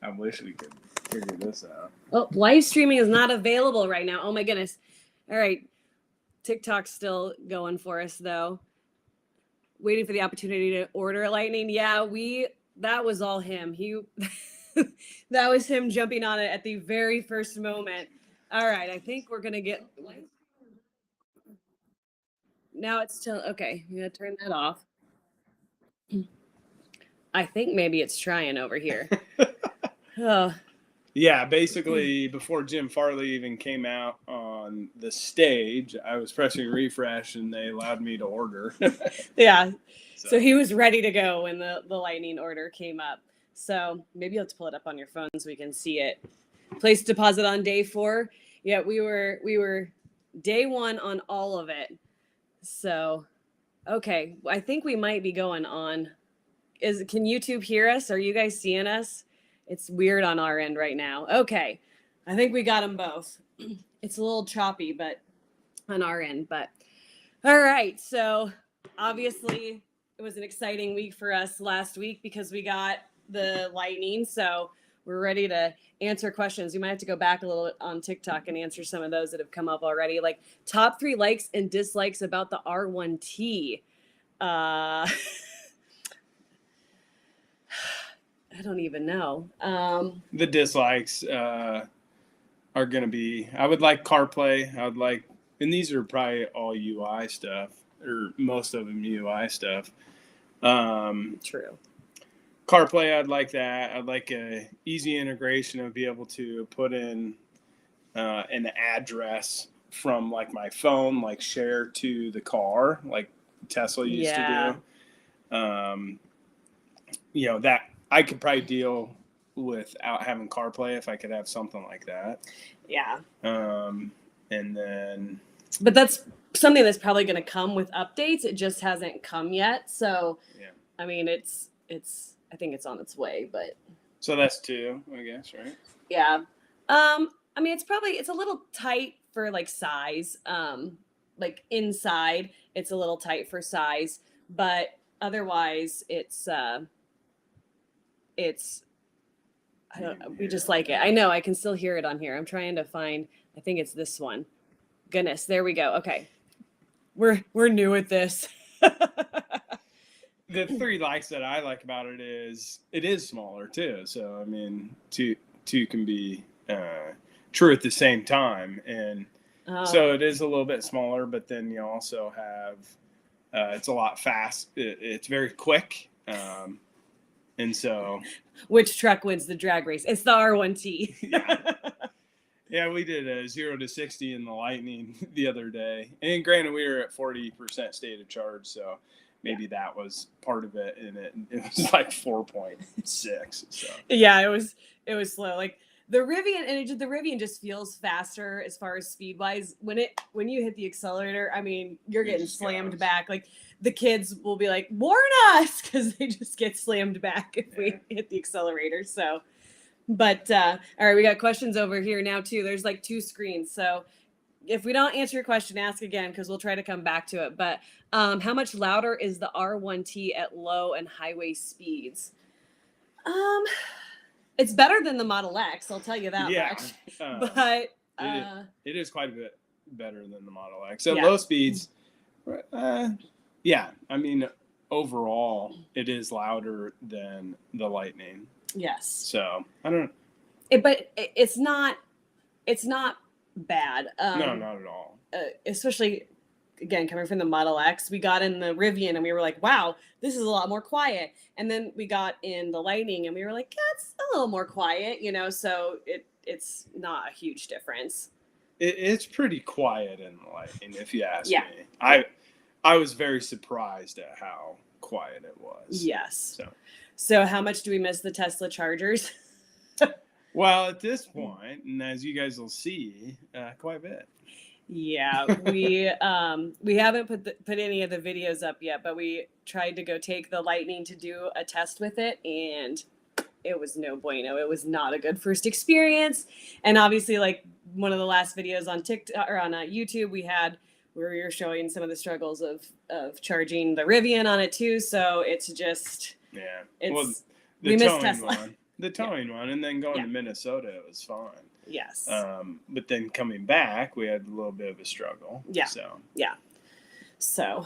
I wish we could figure this out. Oh, live streaming is not available right now. Oh my goodness. All right. TikTok's still going for us though. Waiting for the opportunity to order a Lightning. Yeah, that was all him. That was him jumping on it at the very first moment. All right, I think we're gonna get. Now it's still okay. I'm gonna turn that off. I think maybe it's trying over here. Oh. Yeah, basically before Jim Farley even came out on the stage, I was pressing refresh and they allowed me to order. Yeah. So he was ready to go when the Lightning order came up. So maybe you'll have to pull it up on your phone so we can see it. Place deposit on day 4. Yeah, we were day 1 on all of it. So, okay, I think we might be going on. Can YouTube hear us? Are you guys seeing us? It's weird on our end right now. Okay, I think we got them both. It's a little choppy, but on our end. But all right, so obviously it was an exciting week for us last week because we got the Lightning. So we're ready to answer questions. You might have to go back a little bit on TikTok and answer some of those that have come up already. Like top 3 likes and dislikes about the R1T. I don't even know. The dislikes are going to be, I would like CarPlay. I would like, and these are probably all UI stuff, or most of them UI stuff. True. CarPlay, I'd like that. I'd like a easy integration of be able to put in an address from like my phone, like share to the car, like Tesla used to do. That I could probably deal without having CarPlay if I could have something like that. Yeah. And then. But that's something that's probably going to come with updates. It just hasn't come yet. So, yeah. I mean, I think it's on its way, but. So that's 2, I guess, right? Yeah. I mean, it's a little tight for like size. Like inside, it's a little tight for size, but otherwise we just like it. I know I can still hear it on here. I'm trying to find, I think it's this one. Goodness, there we go. Okay. We're new at this. The 3 likes that I like about it is smaller too. So I mean, two can be true at the same time, and so it is a little bit smaller. But then you also have it's a lot fast. It's very quick. And so, which truck wins the drag race? It's the R1T. Yeah, we did a 0 to 60 in the Lightning the other day, and granted, we were at 40% state of charge, so maybe that was part of it. And it was like 4.6. So yeah, it was slow. Like the Rivian just feels faster as far as speed wise. When you hit the accelerator, I mean, you're getting slammed back. Like the kids will be like, warn us, because they just get slammed back if we hit the accelerator. So, but all right, we got questions over here now too. There's like 2 screens. So if we don't answer your question, ask again, because we'll try to come back to it. But how much louder is the R1T at low and highway speeds? It's better than the Model X, I'll tell you that much. But it is quite a bit better than the Model X. At low speeds, I mean, overall, it is louder than the Lightning. Yes. So I don't. But it's not bad. No, not at all. Especially, again, coming from the Model X, we got in the Rivian and we were like, wow, this is a lot more quiet. And then we got in the Lightning and we were like, yeah, it's a little more quiet, so it's not a huge difference. It's pretty quiet in the Lightning, if you ask me. I was very surprised at how quiet it was. Yes. So how much do we miss the Tesla chargers? Well, at this point, and as you guys will see, quite a bit. Yeah, we haven't put any of the videos up yet, but we tried to go take the Lightning to do a test with it, and it was no bueno. It was not a good first experience. And obviously, like one of the last videos on TikTok or on YouTube, we were showing some of the struggles of charging the Rivian on it too. So it's just we missed Tesla. the towing one, and then going to Minnesota, it was fine. Yes. But then coming back, we had a little bit of a struggle. Yeah. So. Yeah. So.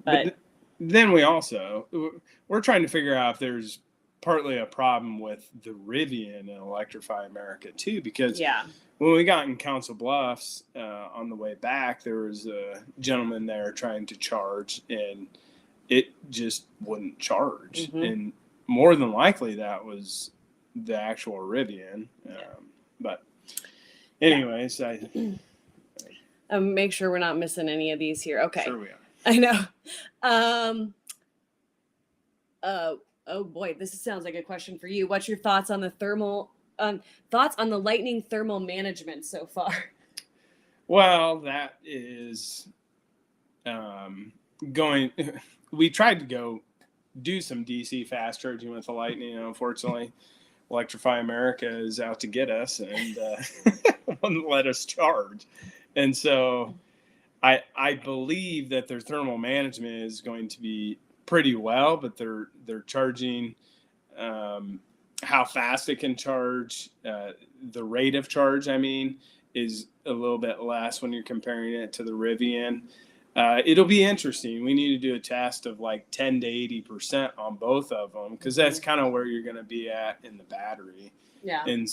Yeah. But then we're trying to figure out if there's partly a problem with the Rivian and Electrify America too, because when we got in Council Bluffs on the way back, there was a gentleman there trying to charge, and it just wouldn't charge. And more than likely, that was the actual Rivian. But anyways, make sure we're not missing any of these here. Okay. Sure we are. I know. Oh boy, this sounds like a question for you. What's your thoughts on the Lightning thermal management so far? Well, that is going. We tried to go do some DC fast charging with the Lightning. Unfortunately, Electrify America is out to get us and won't let us charge. And so I believe that their thermal management is going to be pretty well, but they're charging how fast it can charge, the rate of charge, is a little bit less when you're comparing it to the Rivian. It'll be interesting. We need to do a test of like 10 to 80% on both of them, because that's kind of where you're going to be at in the battery. Yeah. And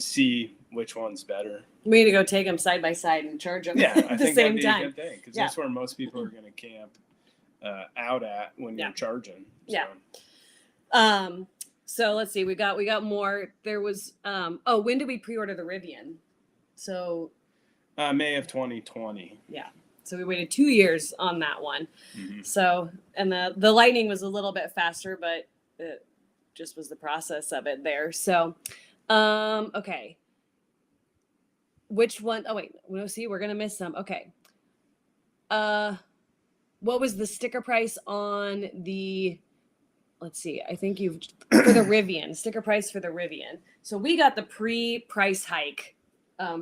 see which one's better. We need to go take them side by side and charge them at the same time. That'd be a good thing, because that's where most people are going to camp out at when you're charging. So let's see. We got more. There was when did we pre-order the Rivian? So May of 2020. Yeah. So we waited 2 years on that one. So, and the Lightning was a little bit faster, but it just was the process of it there. So, okay. Which one? Oh wait, we'll see. We're gonna miss some. Okay. What was the sticker price on the? Let's see. I think for the Rivian, sticker price for the Rivian. So we got the pre-price hike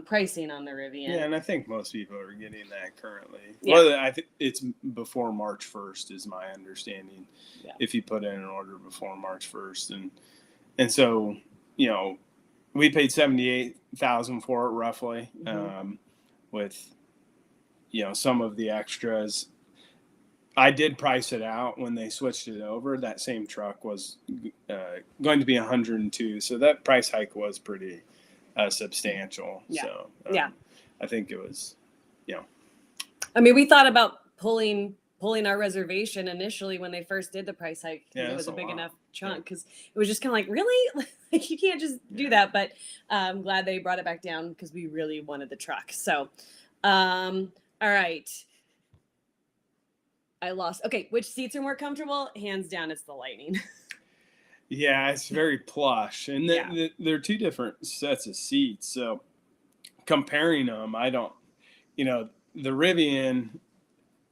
pricing on the Rivian. Yeah, and I think most people are getting that currently. Yeah. Well, I think it's before March 1st is my understanding. Yeah. If you put in an order before March 1st, and so we paid $78,000 for it roughly, with some of the extras. I did price it out when they switched it over. That same truck was going to be 102, so that price hike was pretty substantial. Yeah. So I think it was, we thought about pulling our reservation initially when they first did the price hike, because it was a big enough chunk, because it was just kind of like, really? Like, you can't just do that. But I'm glad they brought it back down, because we really wanted the truck. So, all right. I lost. Okay, which seats are more comfortable? Hands down, it's the Lightning. Yeah, it's very plush, and they're two different sets of seats. So comparing them, the Rivian,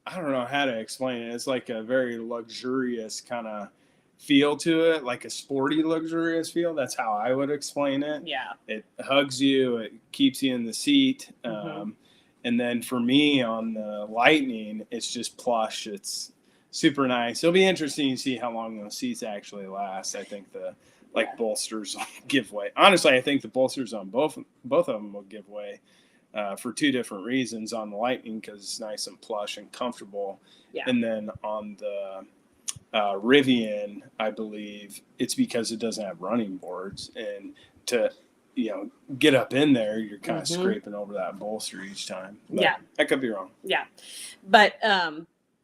I don't know how to explain it. It's like a very luxurious kind of feel to it, like a sporty, luxurious feel. That's how I would explain it. Yeah. It hugs you. It keeps you in the seat. And then for me on the Lightning, it's just plush. It's super nice. It'll be interesting to see how long those seats actually last. I think the bolsters will give way. Honestly, I think the bolsters on both of them will give way for two different reasons. On the Lightning, because it's nice and plush and comfortable. Yeah. And then on the Rivian, I believe it's because it doesn't have running boards, and to get up in there, you're kind of scraping over that bolster each time. But I could be wrong. Yeah. But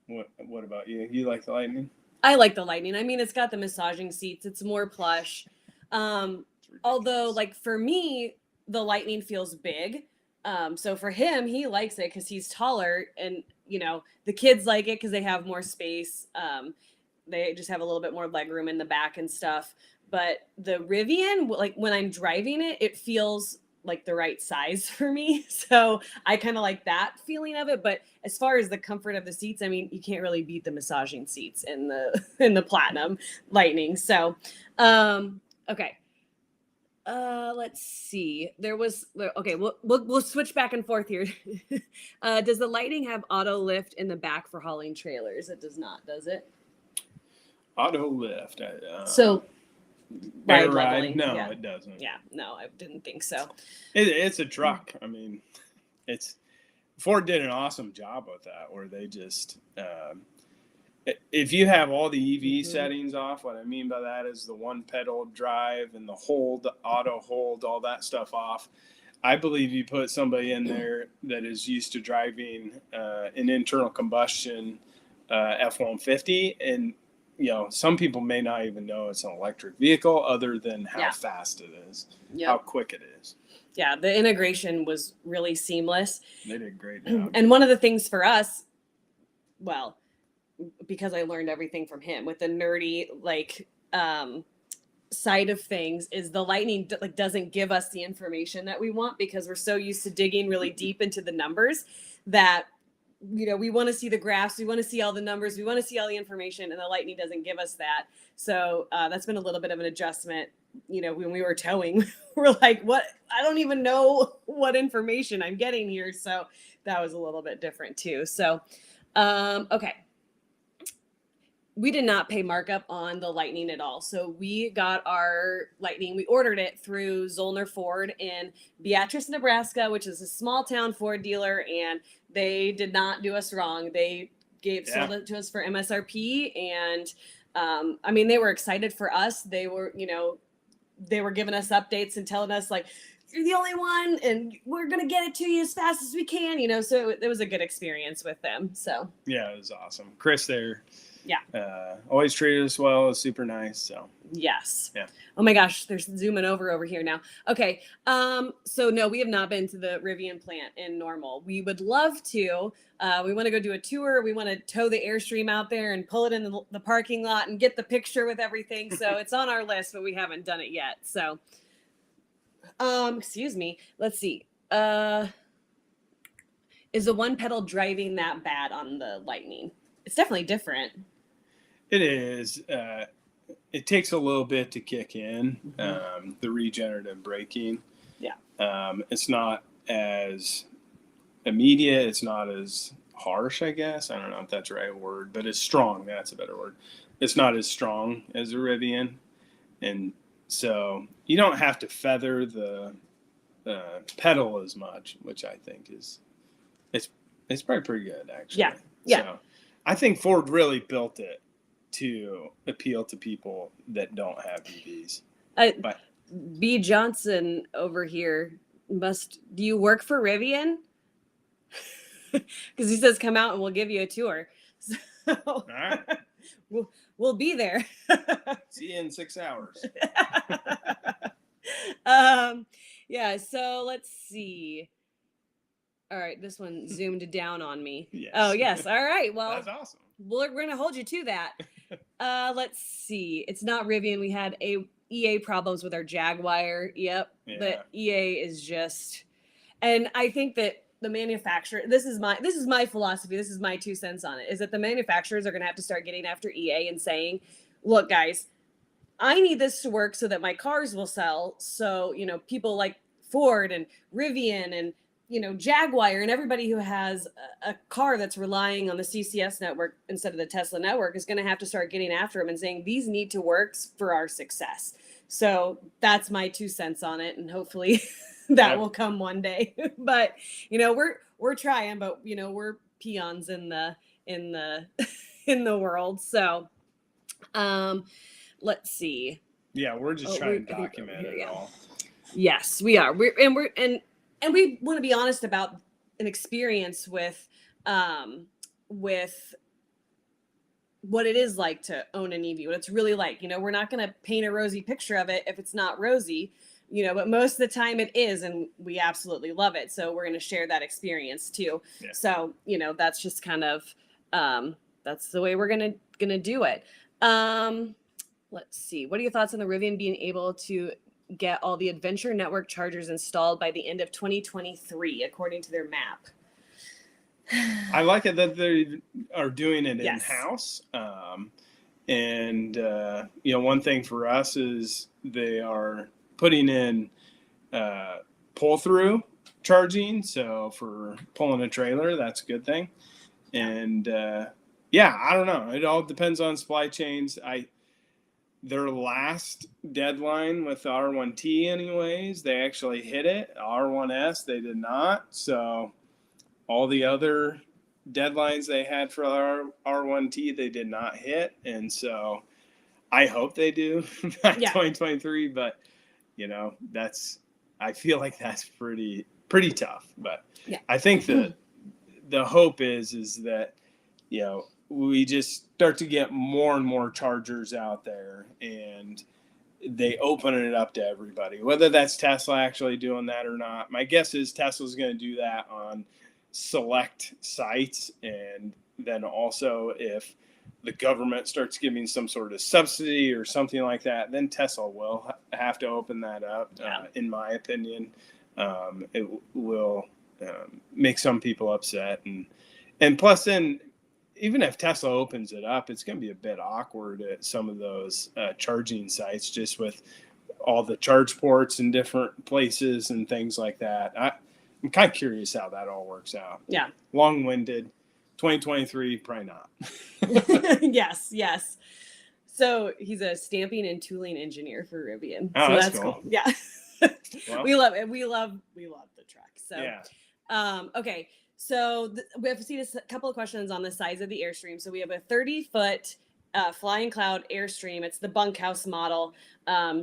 what about you? You like the Lightning? I like the Lightning. It's got the massaging seats. It's more plush. Although, like, for me, the Lightning feels big. So for him, he likes it because he's taller, and the kids like it because they have more space. They just have a little bit more legroom in the back and stuff. But the Rivian, like, when I'm driving it, it feels like the right size for me. So I kind of like that feeling of it. But as far as the comfort of the seats, you can't really beat the massaging seats in the Platinum Lightning. So, okay. Let's see. We'll switch back and forth here. Does the Lightning have auto lift in the back for hauling trailers? It does not, does it? Auto lift. ride ride? leveling. No, Yeah. it doesn't. Yeah, no, I didn't think so. It's a truck. I mean, Ford did an awesome job with that, where they just if you have all the EV settings off, what I mean by that is the one pedal drive and the hold, auto hold, all that stuff off. I believe you put somebody in there that is used to driving an internal combustion F-150, and some people may not even know it's an electric vehicle, other than how fast it is, how quick it is. Yeah, the integration was really seamless. They did a great job. And one of the things for us, well, because I learned everything from him with the nerdy side of things, is the Lightning doesn't give us the information that we want, because we're so used to digging really deep into the numbers that we want to see the graphs, we want to see all the numbers, we want to see all the information, and the Lightning doesn't give us that. So that's been a little bit of an adjustment. When we were towing, we're like, what? I don't even know what information I'm getting here. So that was a little bit different too. So, okay. We did not pay markup on the Lightning at all. So we got our Lightning. We ordered it through Zollner Ford in Beatrice, Nebraska, which is a small town Ford dealer. And they did not do us wrong. They sold it to us for MSRP. And they were excited for us. They were giving us updates and telling us you're the only one and we're going to get it to you as fast as we can, so it was a good experience with them. So yeah, it was awesome. Chris there. Yeah. Always treated us well. It was super nice. So yes. Yeah. Oh my gosh, they're zooming over here now. Okay. So no, we have not been to the Rivian plant in Normal. We would love to. We want to go do a tour. We want to tow the Airstream out there and pull it in the parking lot and get the picture with everything. So it's on our list, but we haven't done it yet. So, excuse me. Let's see. Is the one pedal driving that bad on the Lightning? It's definitely different. It is. It takes a little bit to kick in, the regenerative braking. Yeah. It's not as immediate. It's not as harsh, I guess. I don't know if that's the right word, but it's strong. That's a better word. It's not as strong as a Rivian. And so you don't have to feather the pedal as much, which I think it's probably pretty good, actually. Yeah. Yeah. So I think Ford really built it to appeal to people that don't have EVs. B. Johnson over here do you work for Rivian? Because he says come out and we'll give you a tour. So all right. we'll be there. See you in 6 hours. Yeah, so let's see. All right, this one zoomed down on me. Yes. Oh, yes. All right. Well, that's awesome. We're going to hold you to that. Let's see. It's not Rivian. We had EA problems with our Jaguar. Yep. Yeah. The EA is just, and I think that the manufacturer, this is my philosophy. This is my 2 cents on it, is that the manufacturers are going to have to start getting after EA and saying, look, guys, I need this to work so that my cars will sell. So, people like Ford and Rivian and, Jaguar and everybody who has a car that's relying on the CCS network instead of the Tesla network is going to have to start getting after them and saying these need to work for our success. So that's my 2 cents on it. And hopefully that will come one day. But, we're trying, but, we're peons in the in the world. So let's see. Yeah, we're just trying to document it all. Yes, we are. And we want to be honest about an experience with what it is like to own an EV, what it's really like. We're not going to paint a rosy picture of it if it's not rosy, but most of the time it is, and we absolutely love it. So we're going to share that experience too. Yeah. So, that's just kind of, that's the way we're going to do it. Let's see. What are your thoughts on the Rivian being able to get all the Adventure Network chargers installed by the end of 2023, according to their map? I like it that they are doing it in-house. And one thing for us is they are putting in pull-through charging. So for pulling a trailer, that's a good thing. And I don't know. It all depends on supply chains. their last deadline with the R1T anyways, they actually hit it. R1S, they did not. So all the other deadlines they had for our R1T, they did not hit. And so I hope they do by 2023, but I feel like that's pretty tough. But I think the hope is that, we just start to get more and more chargers out there and they open it up to everybody, whether that's Tesla actually doing that or not. My guess is Tesla's going to do that on select sites. And then also if the government starts giving some sort of subsidy or something like that, then Tesla will have to open that up. In my opinion, it will make some people upset. And plus then, even if Tesla opens it up, it's going to be a bit awkward at some of those charging sites, just with all the charge ports in different places and things like that. I'm kind of curious how that all works out. Yeah. Long-winded. 2023, probably not. Yes. So he's a stamping and tooling engineer for Rivian. Oh, so that's cool. Yeah. Well, we love it. We love the truck. So yeah. Okay. So we have to see a couple of questions on the size of the Airstream. So we have a 30-foot Flying Cloud Airstream. It's the bunkhouse model.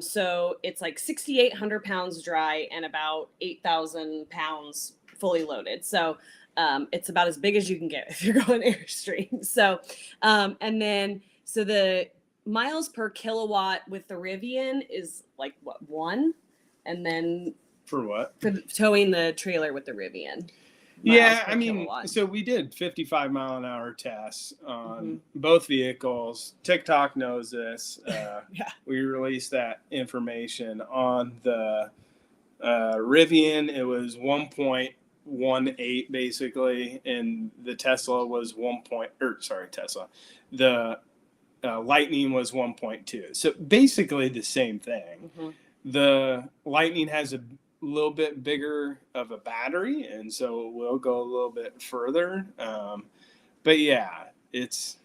So it's like 6,800 pounds dry and about 8,000 pounds fully loaded. So it's about as big as you can get if you're going Airstream. So and then so the miles per kilowatt with the Rivian is like what, 1? And then for what? For towing the trailer with the Rivian. Yeah, I mean, kilowatt. So we did 55 mile an hour tests on both vehicles. TikTok knows this. We released that information on the Rivian. It was 1.18 basically, and the Tesla was Tesla. The Lightning was 1.2. So basically the same thing. The Lightning has a little bit bigger of a battery, and so it will go a little bit further. But yeah, it's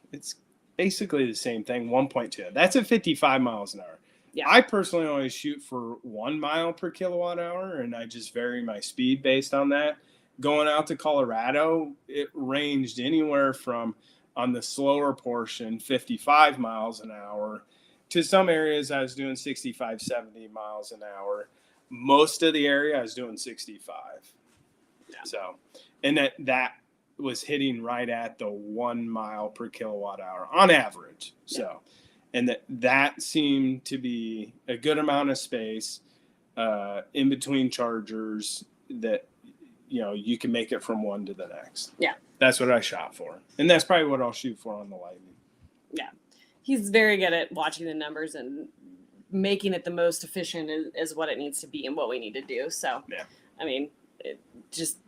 basically the same thing. 1.2. That's at 55 miles an hour. Yeah. I personally always shoot for 1 mile per kilowatt hour, and I just vary my speed based on that. Going out to Colorado, it ranged anywhere from, on the slower portion, 55 miles an hour, to some areas I was doing 65, 70 miles an hour. Most of the area I was doing 65. Yeah. So, and that was hitting right at the 1 mile per kilowatt hour on average. So, and that seemed to be a good amount of space in between chargers that, you can make it from one to the next. Yeah. That's what I shot for. And that's probably what I'll shoot for on the Lightning. Yeah. He's very good at watching the numbers and making it the most efficient is what it needs to be and what we need to do. So, I mean, it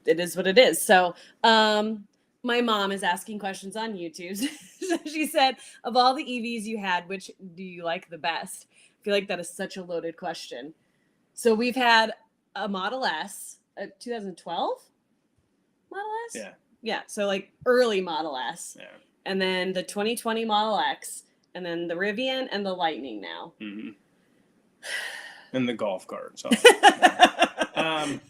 is what it is. So, my mom is asking questions on YouTube. So she said, of all the EVs you had, which do you like the best? I feel like that is such a loaded question. So we've had a Model S, a 2012 Model S? Yeah. Yeah. So like early Model S. Yeah. And then the 2020 Model X, and then the Rivian and the Lightning now. Mm-hmm. And the golf carts.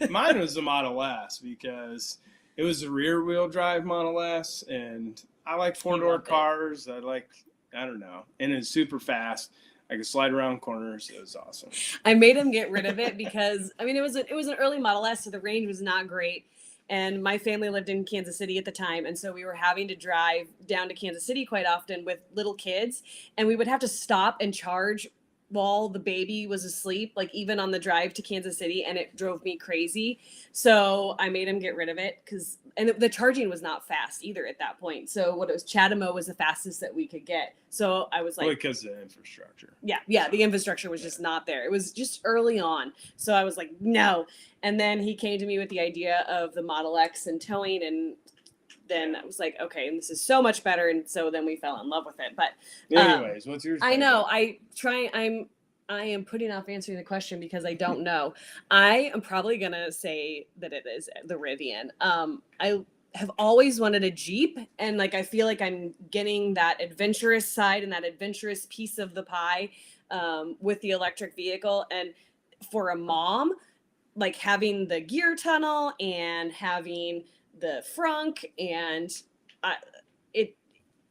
Mine was the Model S because it was a rear wheel drive Model S, and I like 4-door cars. I don't know. And it's super fast. I could slide around corners. It was awesome. I made him get rid of it because, I mean, it was an early Model S, so the range was not great. And my family lived in Kansas City at the time. And so we were having to drive down to Kansas City quite often with little kids. And we would have to stop and charge while the baby was asleep, like even on the drive to Kansas City. And it drove me crazy. So I made him get rid of it and the charging was not fast either at that point. So what it was, Chatamo was the fastest that we could get. So I was like, because of the infrastructure. Yeah. The infrastructure was just not there. It was just early on. So I was like, no. And then he came to me with the idea of the Model X and towing. And then I was like, okay, and this is so much better. And so then we fell in love with it. But anyways, what's yours? I know. I am putting off answering the question because I don't know. I am probably going to say that it is the Rivian. I have always wanted a Jeep, and like I feel like I'm getting that adventurous side and that adventurous piece of the pie with the electric vehicle. And for a mom, like having the gear tunnel and having the frunk and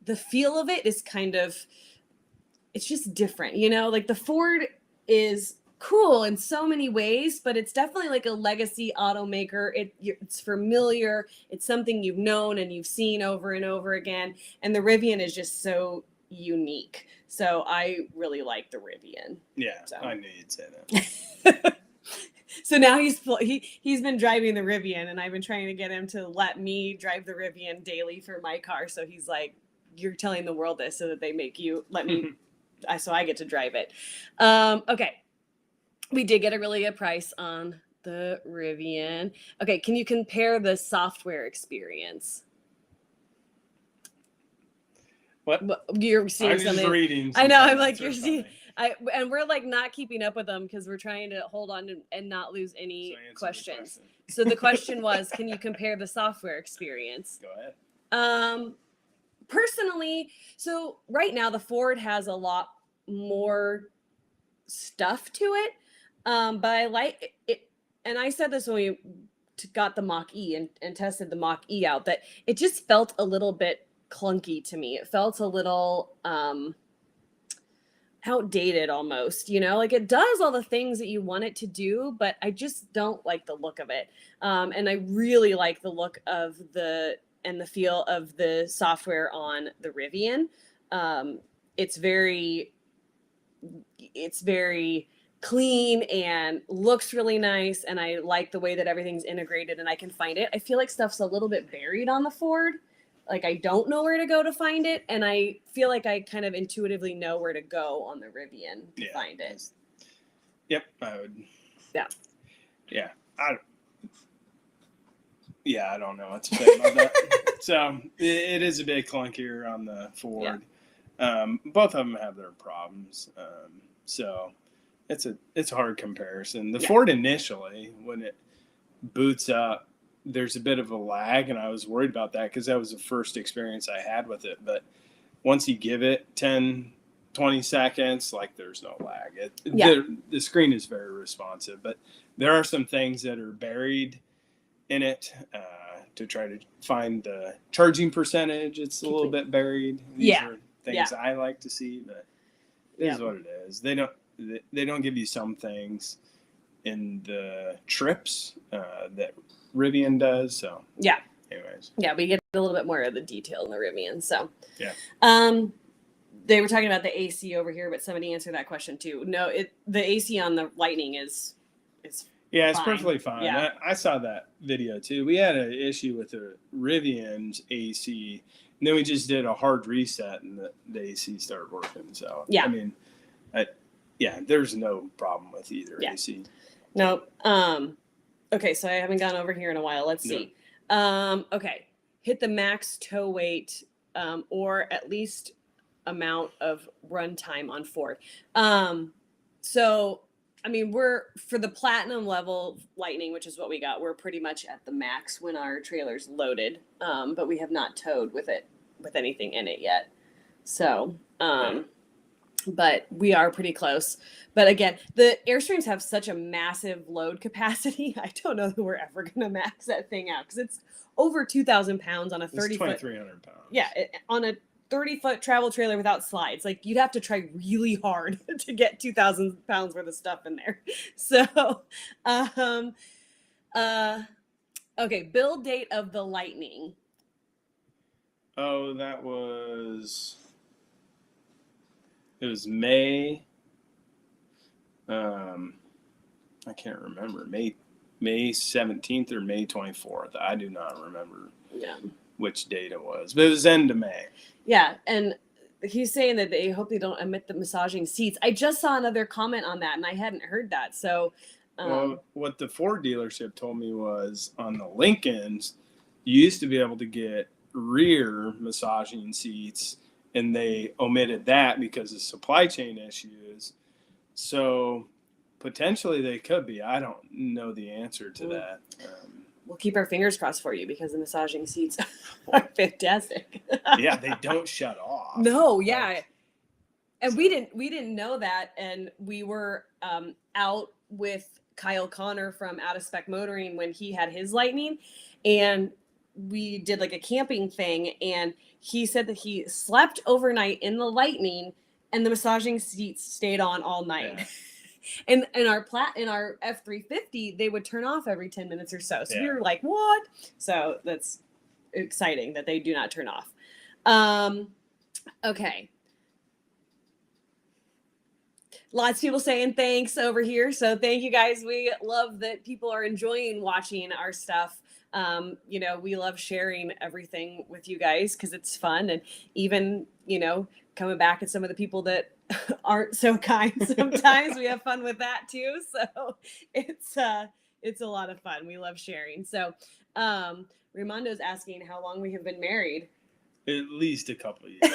the feel of it is kind of, it's just different, you know, like the Ford is cool in so many ways, but it's definitely like a legacy automaker. It's familiar. It's something you've known and you've seen over and over again. And the Rivian is just so unique. So I really like the Rivian. Yeah, so. I knew you'd say that. So now he's been driving the Rivian, and I've been trying to get him to let me drive the Rivian daily for my car. So he's like, "You're telling the world this so that they make you let me." So I get to drive it. Okay. We did get a really good price on the Rivian. Okay. Can you compare the software experience? What? You're seeing something. Just reading. I know. I'm like, you're seeing. And we're like not keeping up with them because we're trying to hold on and not lose any questions. So the question was, can you compare the software experience? Go ahead. Personally, so right now the Ford has a lot more stuff to it, but I like it. And I said this when we got the Mach-E and tested the Mach-E out, that it just felt a little bit clunky to me. It felt a little outdated almost, you know, like it does all the things that you want it to do, but I just don't like the look of it. And I really like the look of and the feel of the software on the Rivian. It's very clean and looks really nice. And I like the way that everything's integrated and I can find it. I feel like stuff's a little bit buried on the Ford. Like I don't know where to go to find it. And I feel like I kind of intuitively know where to go on the Rivian to find it. Yep. I would. Yeah. Yeah. I don't know what to say about that. So it is a bit clunkier on the Ford. Yeah. Both of them have their problems. So it's a hard comparison. The Ford initially, when it boots up, there's a bit of a lag, and I was worried about that because that was the first experience I had with it. But once you give it 10, 20 seconds, like there's no lag. The screen is very responsive, but there are some things that are buried in it to try to find the charging percentage. It's a little bit buried. These are things I like to see, but it is what it is. They don't give you some things in the trips that Rivian does. So anyways, we get a little bit more of the detail in the Rivian. So they were talking about the AC over here, but somebody answered that question too. No, the AC on the Lightning is it's fine. Perfectly fine. Yeah. I saw that video too. We had an issue with the Rivian's AC, and then we just did a hard reset, and the AC started working. So I mean, there's no problem with either AC. No. Okay, so I haven't gone over here in a while. Let's see. Okay, hit the max tow weight or at least amount of runtime on Ford. So, I mean, we're for the platinum level Lightning, which is what we got. We're pretty much at the max when our trailer's loaded, but we have not towed with anything in it yet. So, but we are pretty close. But again, the Airstreams have such a massive load capacity. I don't know that we're ever going to max that thing out because it's over 2,000 pounds on a 30-foot. 2,300 pounds. Yeah, on a 30-foot travel trailer without slides. Like you'd have to try really hard to get 2,000 pounds worth of stuff in there. So, okay, build date of the Lightning. Oh, that was. It was May. I can't remember. May 17th or May 24th. I do not remember which date it was, but it was end of May. Yeah, and he's saying that they hope they don't omit the massaging seats. I just saw another comment on that, and I hadn't heard that. So, well, what the Ford dealership told me was on the Lincolns, you used to be able to get rear massaging seats, and they omitted that because of supply chain issues. So potentially they could be. I don't know the answer to that. We'll keep our fingers crossed for you because the massaging seats are fantastic. Yeah, they don't shut off. No, yeah. And we didn't know that. And we were out with Kyle Connor from Out of Spec Motoring when he had his Lightning, and we did like a camping thing, and he said that he slept overnight in the Lightning and the massaging seats stayed on all night. Yeah. And in our F350, they would turn off every 10 minutes or so. So we were like, what? So that's exciting that they do not turn off. Okay. Lots of people saying thanks over here. So thank you guys. We love that people are enjoying watching our stuff. We love sharing everything with you guys because it's fun. And even, coming back at some of the people that aren't so kind sometimes, we have fun with that too. So it's a lot of fun. We love sharing. So Raimondo's asking how long we have been married. At least a couple of years.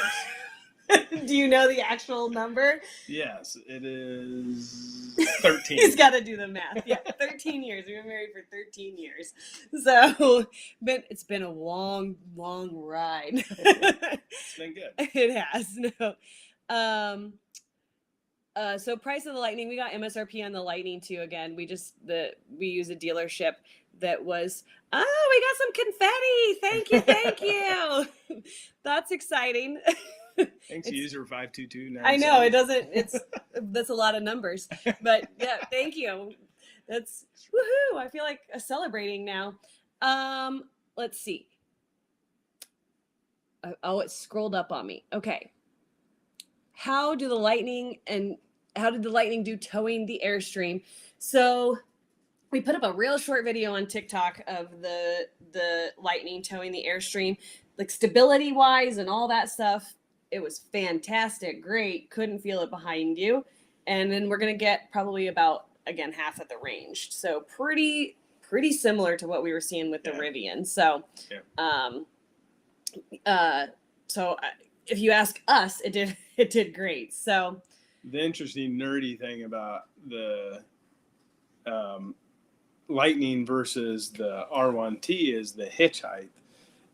Do you know the actual number? Yes, it is 13. He's got to do the math. Yeah, 13 years. We've been married for 13 years. So, but it's been a long, long ride. It's been good. It has. No. So price of the Lightning, we got MSRP on the Lightning too. Again, we use a dealership that was, we got some confetti. Thank you. That's exciting. Thanks, user 522. I know it doesn't. That's a lot of numbers, but yeah, thank you. That's woohoo! I feel like celebrating now. Let's see. Oh, it scrolled up on me. Okay. How did the Lightning do towing the Airstream? So we put up a real short video on TikTok of the Lightning towing the Airstream, like stability wise and all that stuff. It was fantastic, great, couldn't feel it behind you. And then we're going to get probably about, again, half of the range. So pretty similar to what we were seeing with the Rivian. So, if you ask us, it did great. So the interesting nerdy thing about the Lightning versus the R1T is the hitch height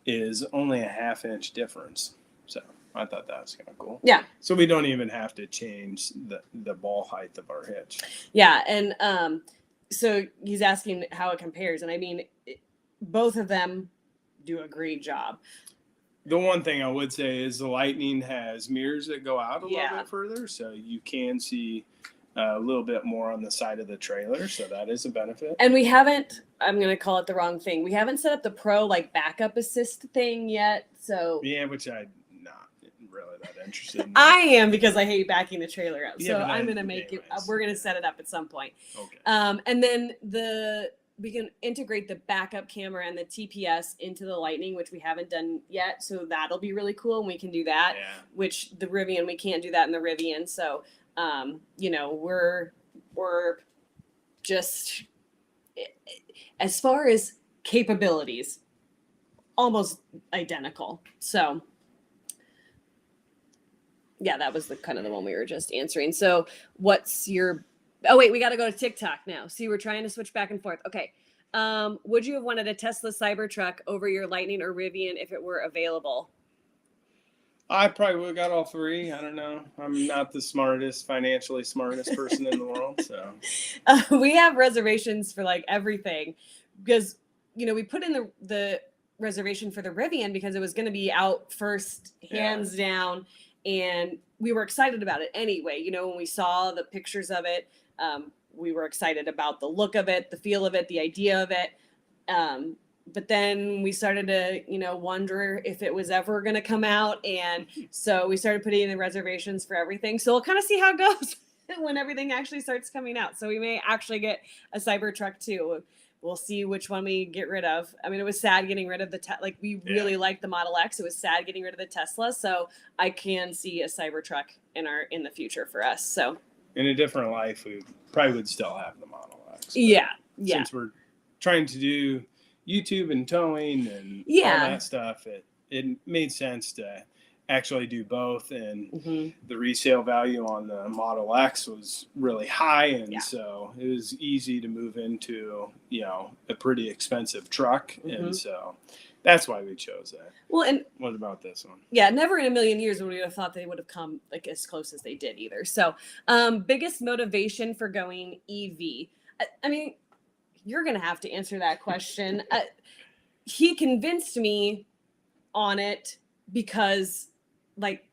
is only a 1/2 inch difference. So I thought that was kind of cool. Yeah. So we don't even have to change the ball height of our hitch. Yeah. And so he's asking how it compares. And I mean, both of them do a great job. The one thing I would say is the Lightning has mirrors that go out a little bit further. So you can see a little bit more on the side of the trailer. So that is a benefit. And we haven't, I'm going to call it the wrong thing. We haven't set up the pro backup assist thing yet. So yeah, which I'm not really that interested in. I am, because I hate backing the trailer up. Yeah, so I'm going to make it, we're going to set it up at some point. Okay. And then we can integrate the backup camera and the TPS into the Lightning, which we haven't done yet. So that'll be really cool. And we can do that, which the Rivian, we can't do that in the Rivian. So, we're just, as far as capabilities, almost identical. So yeah, that was the kind of the one we were just answering. So what's your, oh wait, we got to go to TikTok now. See, we're trying to switch back and forth. Okay. Would you have wanted a Tesla Cybertruck over your Lightning or Rivian if it were available? I probably would have got all three. I don't know. I'm not the financially smartest person in the world. So we have reservations for like everything because, we put in the reservation for the Rivian because it was going to be out first, hands down. And we were excited about it anyway. When we saw the pictures of it, we were excited about the look of it, the feel of it, the idea of it. But then we started to, wonder if it was ever going to come out. And so we started putting in the reservations for everything. So we'll kind of see how it goes when everything actually starts coming out. So we may actually get a Cybertruck too. We'll see which one we get rid of. I mean, it was sad getting rid of the we really liked the Model X. It was sad getting rid of the Tesla. So I can see a Cybertruck in the future for us. So in a different life, we probably would still have the Model X. Yeah. Since we're trying to do YouTube and towing and all that stuff, it made sense to actually do both, and Mm-hmm. the resale value on the Model X was really high, and Yeah. so it was easy to move into, a pretty expensive truck, Mm-hmm. and so that's why we chose that. Well, and what about this one? Yeah, never in a million years would we have thought they would have come like as close as they did either. So, biggest motivation for going EV? I mean, you're gonna have to answer that question. He convinced me on it because, like,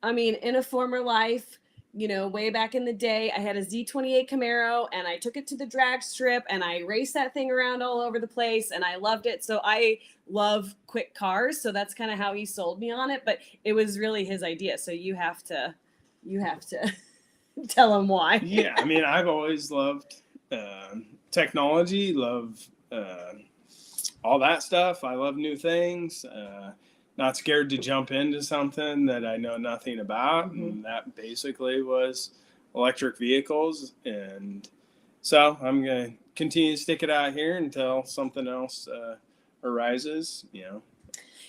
I mean, in a former life, way back in the day, I had a Z28 Camaro and I took it to the drag strip and I raced that thing around all over the place and I loved it. So I love quick cars. So that's kind of how he sold me on it. But it was really his idea. So you have to tell him why. Yeah, I mean, I've always loved technology, love all that stuff. I love new things. Not scared to jump into something that I know nothing about, Mm-hmm. and that basically was electric vehicles. And so I'm going to continue to stick it out here until something else arises,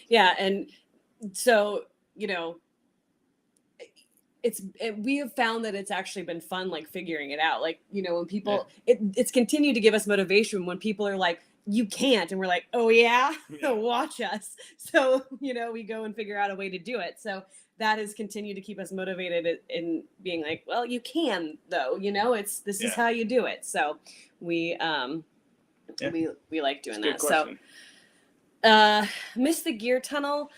Yeah, and so we have found that it's actually been fun, like figuring it out. Like when people, it's continued to give us motivation when people are like, you can't, and we're like, oh yeah. Watch us. So we go and figure out a way to do it. So that has continued to keep us motivated in being like, well, you can though, this is how you do it. So we like doing that. Question. So miss the gear tunnel.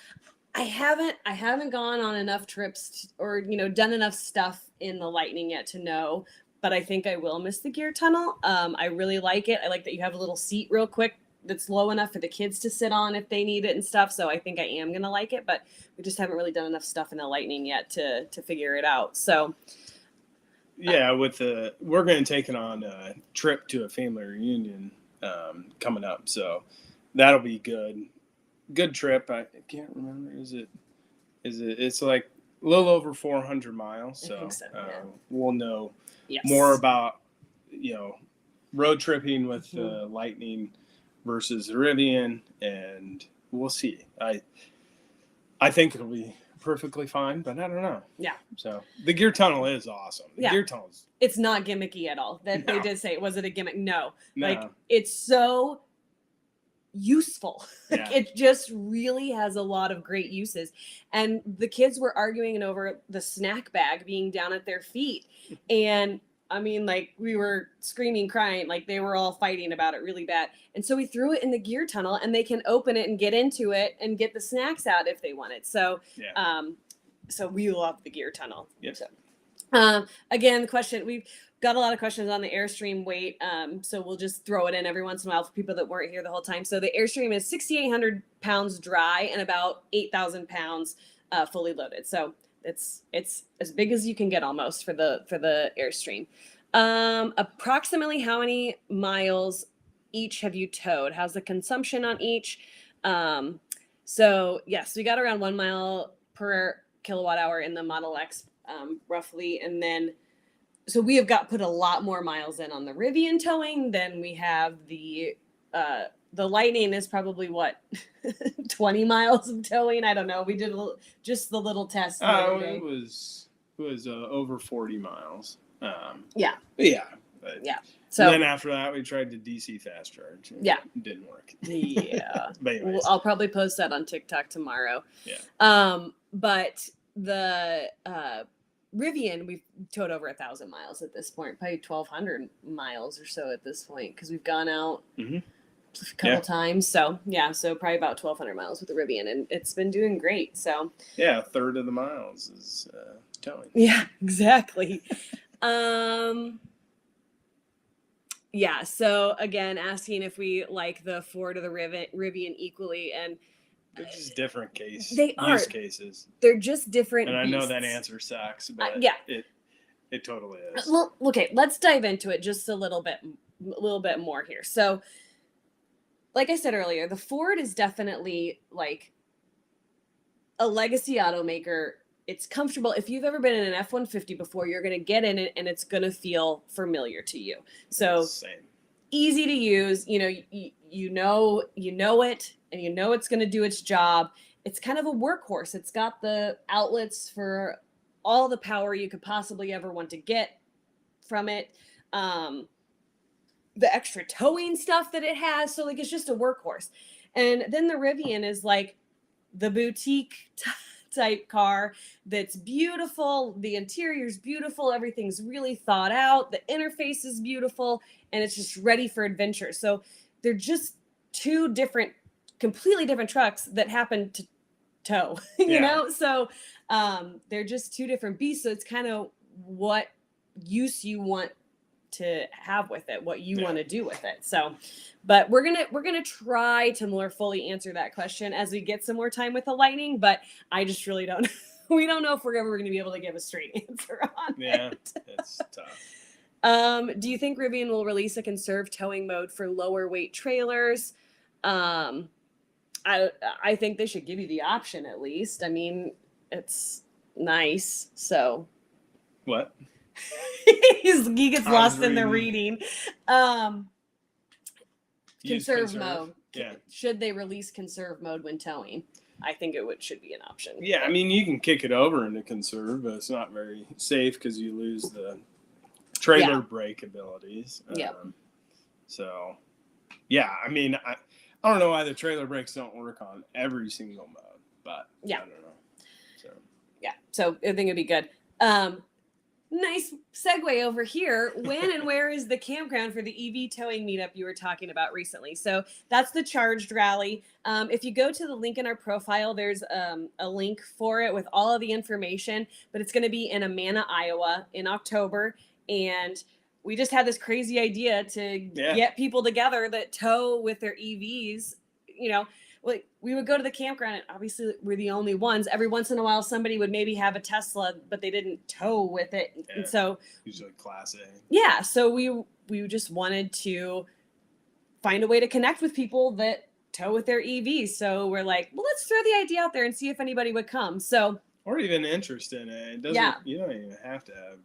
I haven't gone on enough trips or done enough stuff in the Lightning yet to know, but I think I will miss the gear tunnel. I really like it. I like that you have a little seat real quick that's low enough for the kids to sit on if they need it and stuff. So I think I am gonna like it, but we just haven't really done enough stuff in the Lightning yet to figure it out. So yeah, we're going to take it on a trip to a family reunion coming up, so that'll be good. Good trip. I can't remember. It's like a little over 400 miles. So, I think so, yeah. We'll know yes. more about, road tripping with the Lightning versus the Rivian, and we'll see. I think it'll be perfectly fine, but I don't know. Yeah. So the gear tunnel is awesome. The gear tunnel is. It's not gimmicky at all. They did say, was it a gimmick? No. Like it's so useful. Yeah. It just really has a lot of great uses. And the kids were arguing over the snack bag being down at their feet. And I mean, like we were screaming, crying, like they were all fighting about it really bad. And so we threw it in the gear tunnel and they can open it and get into it and get the snacks out if they wanted. So, so we love the gear tunnel. Yep. So, again, the question, we've got a lot of questions on the Airstream weight. So we'll just throw it in every once in a while for people that weren't here the whole time. So the Airstream is 6,800 pounds dry and about 8,000 pounds fully loaded. So it's as big as you can get almost for the Airstream. Approximately how many miles each have you towed? How's the consumption on each? So yes, we got around 1 mile per kilowatt hour in the Model X, roughly. And then, so we have put a lot more miles in on the Rivian towing than we have the Lightning is probably what 20 miles of towing. I don't know. We did just the little test. It was over 40 miles. Yeah. So then after that, we tried the DC fast charge. Yeah. It didn't work. Yeah. But anyways. I'll probably post that on TikTok tomorrow. Yeah. But the Rivian, we've towed over 1,000 miles at this point, probably 1,200 miles or so at this point, because we've gone out a couple times. So so probably about 1,200 miles with the Rivian, and it's been doing great. So a third of the miles is towing. Yeah, exactly. So again, asking if we like the Ford or the Rivian equally, and they're just different use cases. They're just different. And I beasts. know that answer sucks, but it totally is. Well, okay, let's dive into it just a little bit more here. So, like I said earlier, the Ford is definitely like a legacy automaker. It's comfortable. If you've ever been in an F-150 before, you're going to get in it and it's going to feel familiar to you. So easy to use, you know it and you know it's going to do its job. it's kind of a workhorse. It's got the outlets for all the power you could possibly ever want to get from it. The extra towing stuff that it has. So like, it's just a workhorse. And then the Rivian is like the boutique type car that's beautiful. The interior's beautiful. Everything's really thought out. The interface is beautiful, and it's just ready for adventure. So they're just two completely different trucks that happen to tow, you know? So they're just two different beasts. So it's kind of what use you want to have with it, what you want to do with it. So, but we're gonna try to more fully answer that question as we get some more time with the Lightning. But I just really don't. We don't know if we're ever going to be able to give a straight answer on it. Yeah, it's tough. Do you think Rivian will release a conserved towing mode for lower weight trailers? I think they should give you the option at least. I mean, it's nice. So what? He gets lost in the reading. Conserve mode. Yeah. Should they release conserve mode when towing? I think should be an option. Yeah, I mean, you can kick it over into conserve, but it's not very safe because you lose the trailer brake abilities. So, yeah, I mean, I don't know why the trailer brakes don't work on every single mode, but I don't know. So I think it'd be good. Nice segue over here. When and where is the campground for the EV towing meetup you were talking about recently? So that's the Charged Rally. If you go to the link in our profile, there's a link for it with all of the information, but it's going to be in Amana, Iowa in October. And we just had this crazy idea to get people together that tow with their EVs. You know, like we would go to the campground, and obviously we're the only ones. Every once in a while, somebody would maybe have a Tesla, but they didn't tow with it. Yeah, and so usually Class A. Yeah. So we just wanted to find a way to connect with people that tow with their EVs. So we're like, well, let's throw the idea out there and see if anybody would come. So, or even interest in it. It doesn't, you don't even have to have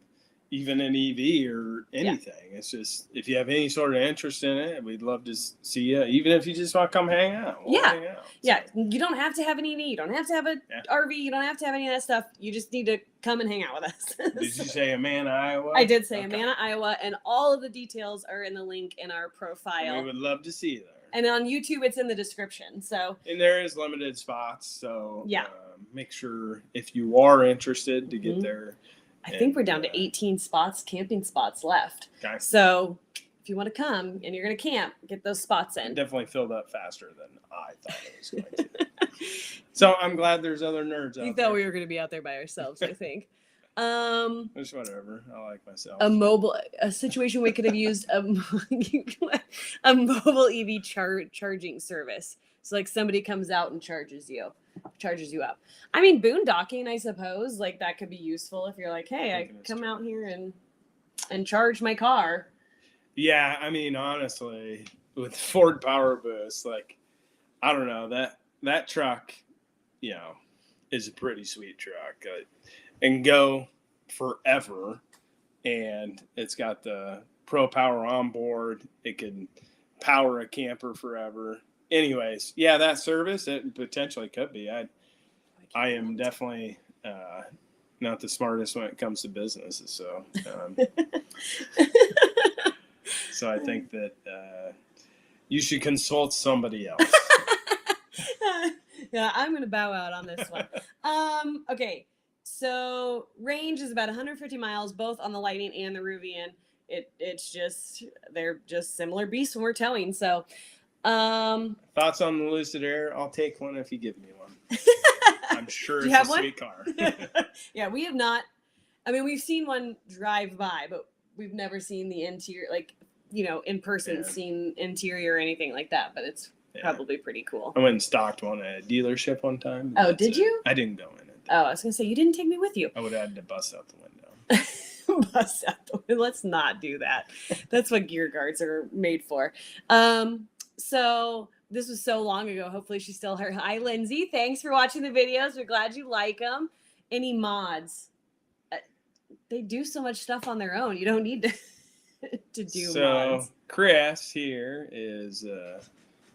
even an EV or anything. It's just, if you have any sort of interest in it, we'd love to see you. Even if you just want to come hang out. We'll hang out. Yeah. You don't have to have an EV. You don't have to have an RV. You don't have to have any of that stuff. You just need to come and hang out with us. Did you say Amana, Iowa? I did say Amana, Iowa. And all of the details are in the link in our profile. We would love to see you there. And on YouTube, it's in the description. So, and there is limited spots. So make sure if you are interested to get there. I think we're down to 18 camping spots left. Okay. So if you want to come and you're going to camp, get those spots in. It definitely filled up faster than I thought it was going to. So I'm glad there's other nerds out there. You thought we were going to be out there by ourselves, I think. Just whatever. I like myself. A situation we could have used a mobile EV charging service. So like somebody comes out and charges you up. I mean, boondocking, I suppose, like that could be useful if you're like, hey, I come out here and charge my car. Yeah, I mean, honestly, with Ford Power Boost, like, I don't know, that truck, you know, is a pretty sweet truck. And go forever, and it's got the Pro Power on board. It can power a camper forever. Anyways, yeah, that service, it potentially could be. I am definitely not the smartest when it comes to businesses, so so I think that you should consult somebody else. Yeah, I'm going to bow out on this one. Okay, so range is about 150 miles, both on the Lightning and the Rivian. They're just similar beasts when we're towing, so... Thoughts on the Lucid Air? I'll take one if you give me one. I'm sure it's a sweet car. Yeah, we have not. I mean, we've seen one drive by, but we've never seen the interior, like, you know, in person, seen interior or anything like that. But it's probably pretty cool. I went and stocked one at a dealership one time. Oh, did you? I didn't go in it. Oh, I was gonna say you didn't take me with you. I would have had to bust out the window. Bust out the window. Let's not do that. That's what gear guards are made for. So this was so long ago. Hopefully she's still here. Hi, Lindsay. Thanks for watching the videos. We're glad you like them. Any mods? They do so much stuff on their own. You don't need to do mods. So Chris here is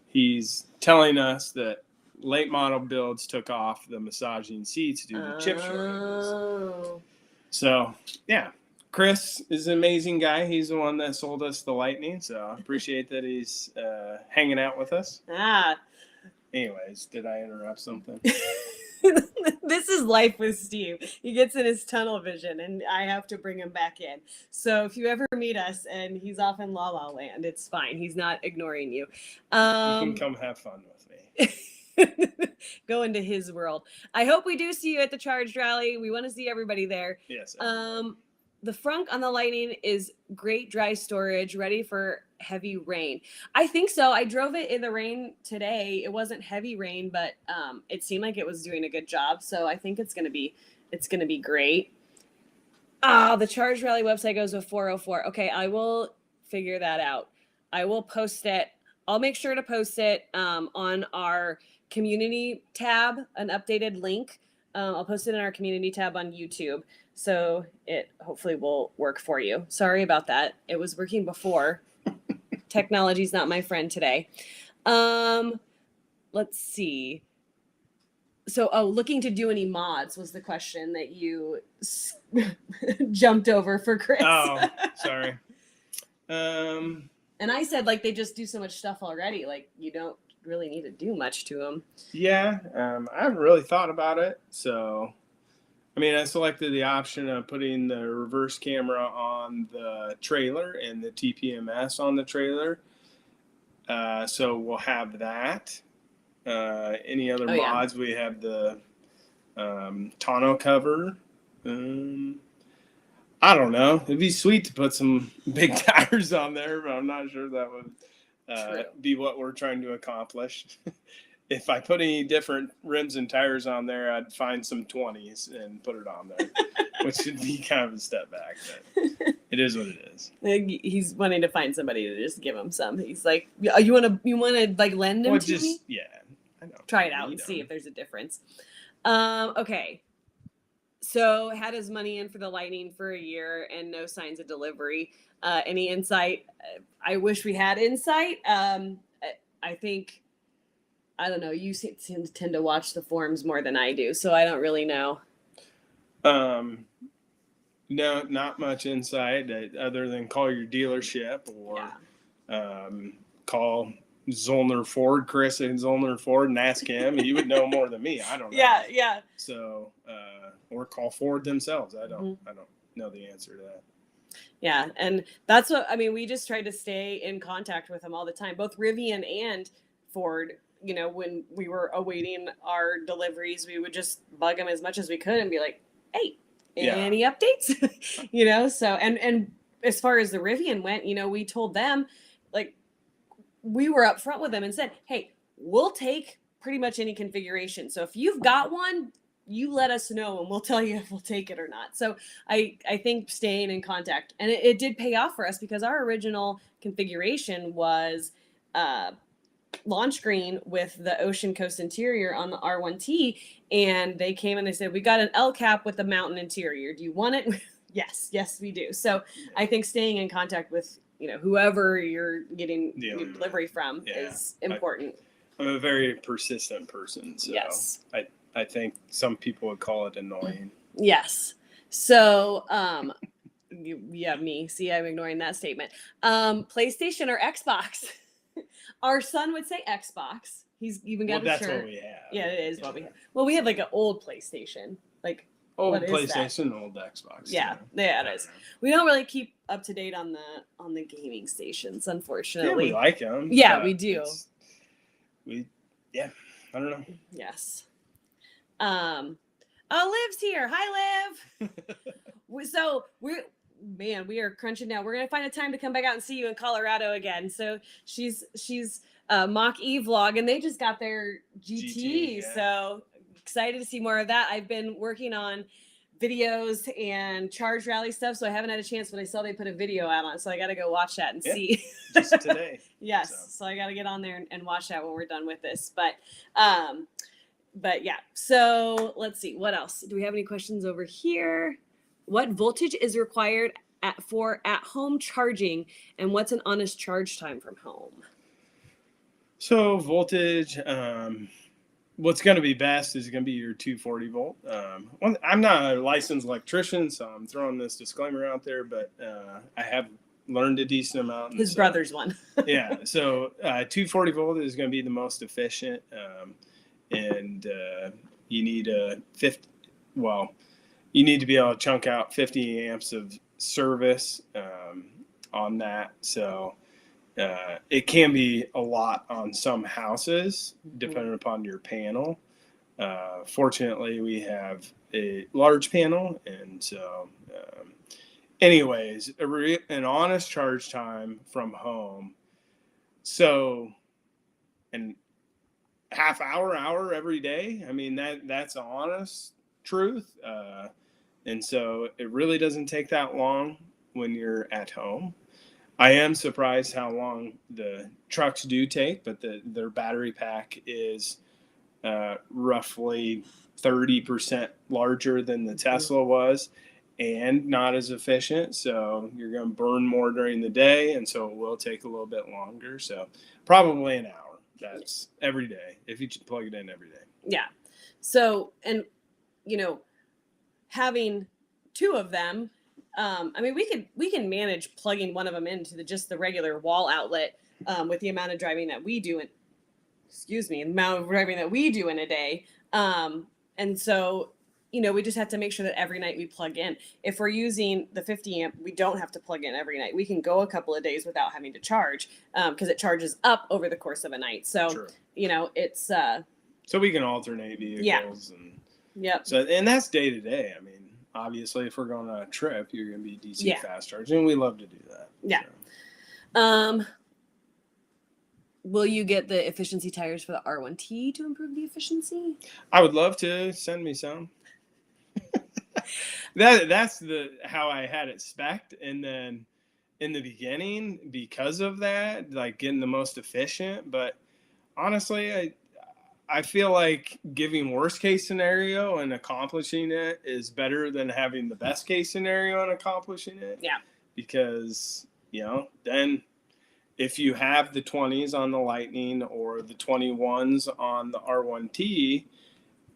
he's telling us that late model builds took off the massaging seats due to chip shortages. Oh. So, yeah. Chris is an amazing guy. He's the one that sold us the Lightning, so I appreciate that he's hanging out with us. Anyways, did I interrupt something? This is life with Steve. He gets in his tunnel vision, and I have to bring him back in. So if you ever meet us and he's off in La La Land, it's fine. He's not ignoring you. You can come have fun with me. Go into his world. I hope we do see you at the Charged Rally. We want to see everybody there. Yes. The frunk on the Lightning is great dry storage, ready for heavy rain. I think so. I drove it in the rain today. It wasn't heavy rain, but it seemed like it was doing a good job. So I think it's gonna be great. The Charged Rally website goes with 404. Okay, I will figure that out. I will post it. I'll make sure to post it on our community tab, an updated link. I'll post it in our community tab on YouTube. So it hopefully will work for you. Sorry about that. It was working before. Technology's not my friend today. Let's see. So, looking to do any mods was the question that you jumped over for Chris. Oh, sorry. And I said, like, they just do so much stuff already. Like, you don't really need to do much to them. Yeah, I haven't really thought about it. So, I mean, I selected the option of putting the reverse camera on the trailer and the TPMS on the trailer. So we'll have that. Any other mods? Yeah. We have the tonneau cover. I don't know. It'd be sweet to put some big tires on there, but I'm not sure that would be what we're trying to accomplish. If I put any different rims and tires on there, I'd find some 20s and put it on there, which would be kind of a step back. But it is what it is. He's wanting to find somebody to just give him some. He's like, you want to like lend them to me? Yeah, I know. Try it out and see if there's a difference. Okay. So had his money in for the Lightning for a year and no signs of delivery. Any insight? I wish we had insight. I think. I don't know. You tend to watch the forums more than I do, so I don't really know. No, not much insight other than call your dealership or call Zollner Ford, Chris at Zollner Ford, and ask him. He would know more than me. I don't know. Yeah. So, or call Ford themselves. I don't know the answer to that. Yeah, and that's what I mean. We just tried to stay in contact with them all the time, both Rivian and Ford. You know, when we were awaiting our deliveries, we would just bug them as much as we could and be like, hey, any updates? You know, so, and as far as the Rivian went, you know, we told them, like, we were up front with them and said, hey, we'll take pretty much any configuration. So if you've got one, you let us know and we'll tell you if we'll take it or not. So I think staying in contact, and it did pay off for us because our original configuration was, launch green with the Ocean Coast interior on the R1T, and they came and they said, we got an L cap with the mountain interior. Do you want it? Yes, we do. So I think staying in contact with, you know, whoever you're getting your delivery from is important. I'm a very persistent person. So yes. I think some people would call it annoying. Yes. So, me. See, I'm ignoring that statement. PlayStation or Xbox? Our son would say Xbox. He's even got a shirt. That's what we have. Yeah, it is what we have. Well, we have like an old PlayStation. Like old PlayStation, old Xbox. Yeah, it is. We don't really keep up to date on the gaming stations, unfortunately. Yeah, we like them. Yeah, we do. I don't know. Yes. Liv's here. Hi, Liv. So we are crunching down. We're gonna find a time to come back out and see you in Colorado again. So she's Mach E vlog, and they just got their GT. So excited to see more of that. I've been working on videos and Charge Rally stuff, so I haven't had a chance, but I saw they put a video out on it, so I got to go watch that and see. Just today. Yes, so I got to get on there and watch that when we're done with this. But yeah. So let's see, what else? Do we have any questions over here? What voltage is required for at-home charging, and what's an honest charge time from home? So voltage, what's going to be best is going to be your 240 volt. I'm not a licensed electrician, so I'm throwing this disclaimer out there, but I have learned a decent amount. His brother's one. Yeah, so 240 volt is going to be the most efficient, and you need a 50. Well, you need to be able to chunk out 50 amps of service on that. So it can be a lot on some houses, depending upon your panel. Fortunately, we have a large panel, and so anyways, an honest charge time from home. So, and half hour every day. I mean, that's honest truth. And so it really doesn't take that long when you're at home. I am surprised how long the trucks do take, but their battery pack is roughly 30% larger than the Tesla was, and not as efficient. So you're going to burn more during the day, and so it will take a little bit longer. So probably an hour. That's every day if you plug it in every day. Yeah. So, and having two of them, I mean, we can manage plugging one of them into just the regular wall outlet with the amount of driving that we do the amount of driving that we do in a day. And so, we just have to make sure that every night we plug in. If we're using the 50 amp, we don't have to plug in every night. We can go a couple of days without having to charge because it charges up over the course of a night. So, True. It's so we can alternate vehicles. Yeah. So, and that's day to day. I mean, obviously, if we're going on a trip, you're going to be DC fast charging. We love to do that. Yeah. So. Will you get the efficiency tires for the R1T to improve the efficiency? I would love to. Send me some. That's how I had it spec'd, and then in the beginning, because of that, like getting the most efficient. But honestly, I feel like giving worst case scenario and accomplishing it is better than having the best case scenario and accomplishing it. Yeah. Because then if you have the 20s on the Lightning or the 21s on the R1T,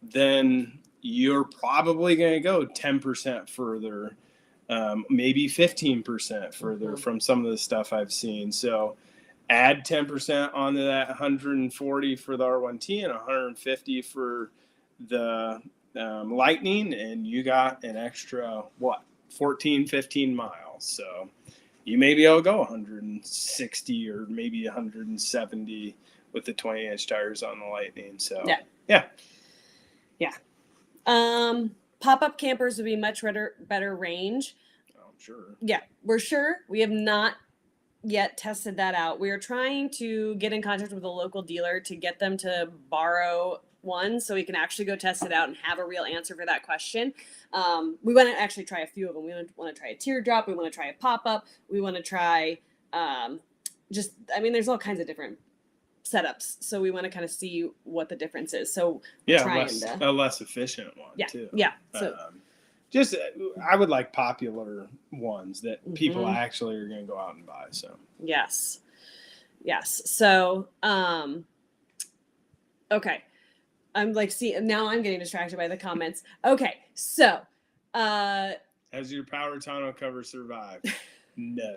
then you're probably going to go 10% further, maybe 15% further from some of the stuff I've seen. So add 10% onto that 140 for the R1T and 150 for the Lightning, and you got an extra, 14, 15 miles. So you may be able to go 160 or maybe 170 with the 20-inch tires on the Lightning. So yeah. Pop-up campers would be much better range. Oh, sure. Yeah, we're sure. We have not yet tested that out. We are trying to get in contact with a local dealer to get them to borrow one so we can actually go test it out and have a real answer for that question. We want to actually try a few of them. We want to try a teardrop. We want to try a pop-up. We want to try there's all kinds of different setups. So we want to kind of see what the difference is. So a less efficient one too. Yeah. So I would like popular ones that people actually are going to go out and buy. So yes. So okay. I'm like, now I'm getting distracted by the comments. Okay, so has your power tonneau cover survived? No.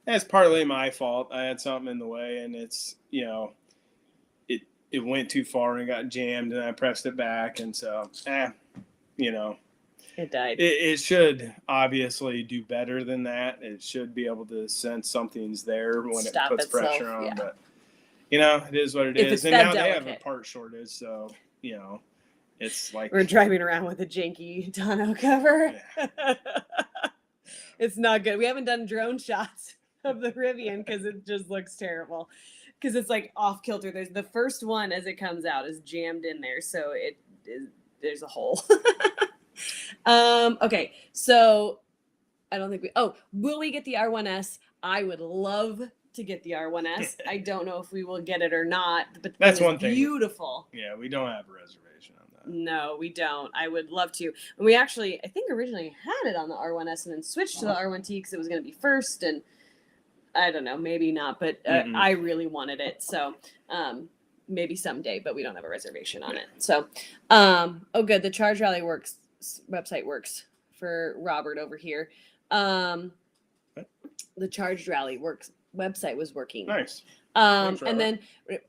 That's partly my fault. I had something in the way, and it's it went too far and got jammed, and I pressed it back, and so it died. It should obviously do better than that. It should be able to sense something's there when it puts pressure on, but it is what it is. And now they have a part shortage, so it's like we're driving around with a janky tonneau cover. Yeah. It's not good. We haven't done drone shots of the Rivian because it just looks terrible. Because it's like off kilter. There's the first one as it comes out is jammed in there, so there's a hole. Okay, so I don't think will we get the R1S? I would love to get the R1S. I don't know if we will get it or not, but that's one thing. Beautiful. Yeah, we don't have a reservation on that. No, we don't. I would love to. And we actually, I think originally had it on the R1S and then switched to the R1T because it was going to be first. And I don't know, maybe not, but I really wanted it. So maybe someday, but we don't have a reservation on it. So, good. The Charge Rally website works for Robert over here. The Charged Rally website was working. Nice. And then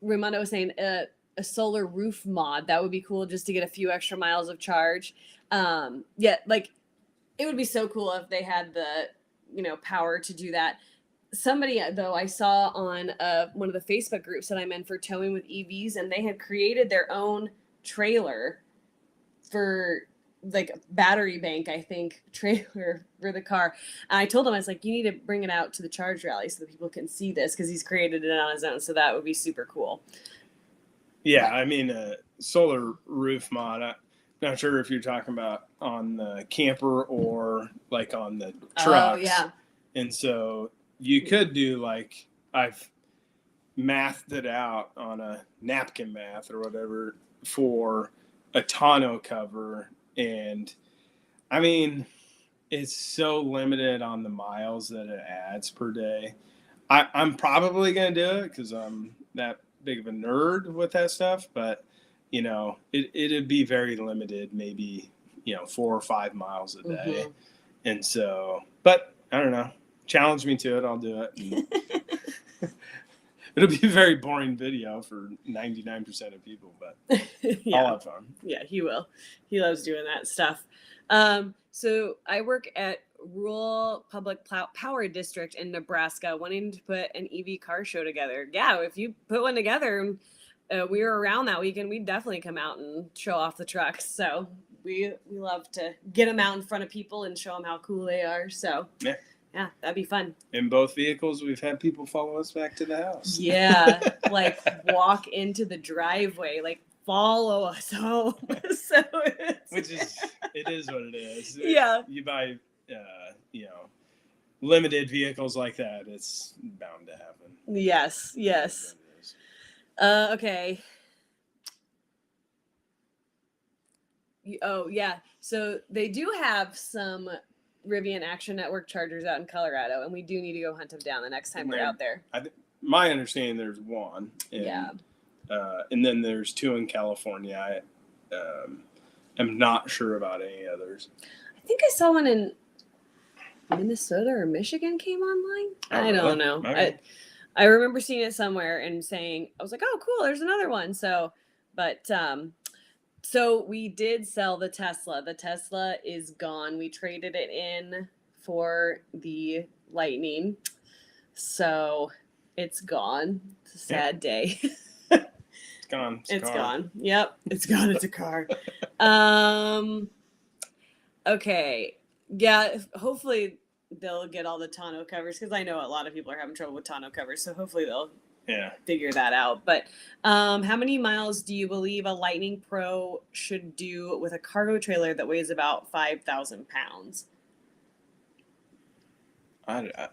Raimondo was saying a solar roof mod, that would be cool, just to get a few extra miles of charge. Like it would be so cool if they had the, power to do that. Somebody, though, I saw on one of the Facebook groups that I'm in for towing with EVs, and they had created their own trailer for like battery bank, I think, trailer for the car. And I told him, I was like, you need to bring it out to the Charge Rally so that people can see this, because he's created it on his own. So that would be super cool. Yeah, I mean, solar roof mod. I'm not sure if you're talking about on the camper or like on the trucks. Oh, yeah. And so you could do like, I've mathed it out on a napkin math or whatever for a tonneau cover. And I mean, it's so limited on the miles that it adds per day. I'm probably going to do it because I'm that big of a nerd with that stuff, but it'd be very limited, maybe 4 or 5 miles a day. Mm-hmm. And so, but I don't know, challenge me to it, I'll do it. It'll be a very boring video for 99% of people, but Yeah. I'll have fun. Yeah, he will. He loves doing that stuff. So I work at Rural Public Power District in Nebraska, wanting to put an EV car show together. Yeah, if you put one together, we were around that weekend, we'd definitely come out and show off the trucks. So we love to get them out in front of people and show them how cool they are. So yeah, that'd be fun. In both vehicles, we've had people follow us back to the house. Yeah, like walk into the driveway, like follow us home. So it is what it is. Yeah. You buy, limited vehicles like that, it's bound to happen. Yes. Okay. Oh, yeah. So they do have some Rivian Action Network chargers out in Colorado, and we do need to go hunt them down the next time we're out there. My understanding, there's one. Yeah. And then there's 2 in California. I'm not sure about any others. I think I saw one in Minnesota or Michigan came online. I don't know. Okay. I remember seeing it somewhere and saying, I was like, oh, cool, there's another one. So we did sell the Tesla. The Tesla is gone. We traded it in for the Lightning. So it's gone. It's a sad day. It's gone. It's gone. Yep. It's gone. It's a car. Okay. Yeah. Hopefully they'll get all the tonneau covers, because I know a lot of people are having trouble with tonneau covers. So hopefully they'll figure that out. But how many miles do you believe a Lightning Pro should do with a cargo trailer that weighs about 5,000 pounds? I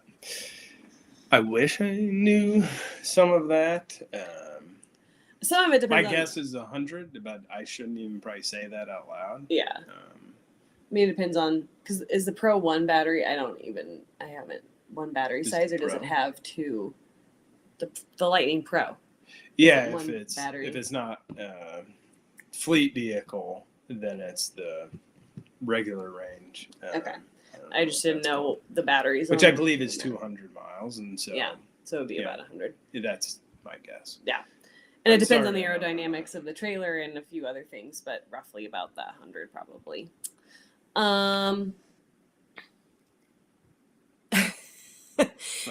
wish I knew some of that. Some of it depends. My guess is 100, but I shouldn't even probably say that out loud. Yeah. I mean, it depends on, because is the Pro 1 battery? I haven't one battery size, or does it have 2? The Lightning Pro. Yeah, if it's not fleet vehicle, then it's the regular range. Okay. I just didn't know the batteries. Which I believe is 200 miles, and so so it'd be about 100. That's my guess. Yeah. And it depends on the aerodynamics of the trailer and a few other things, but roughly about that 100 probably.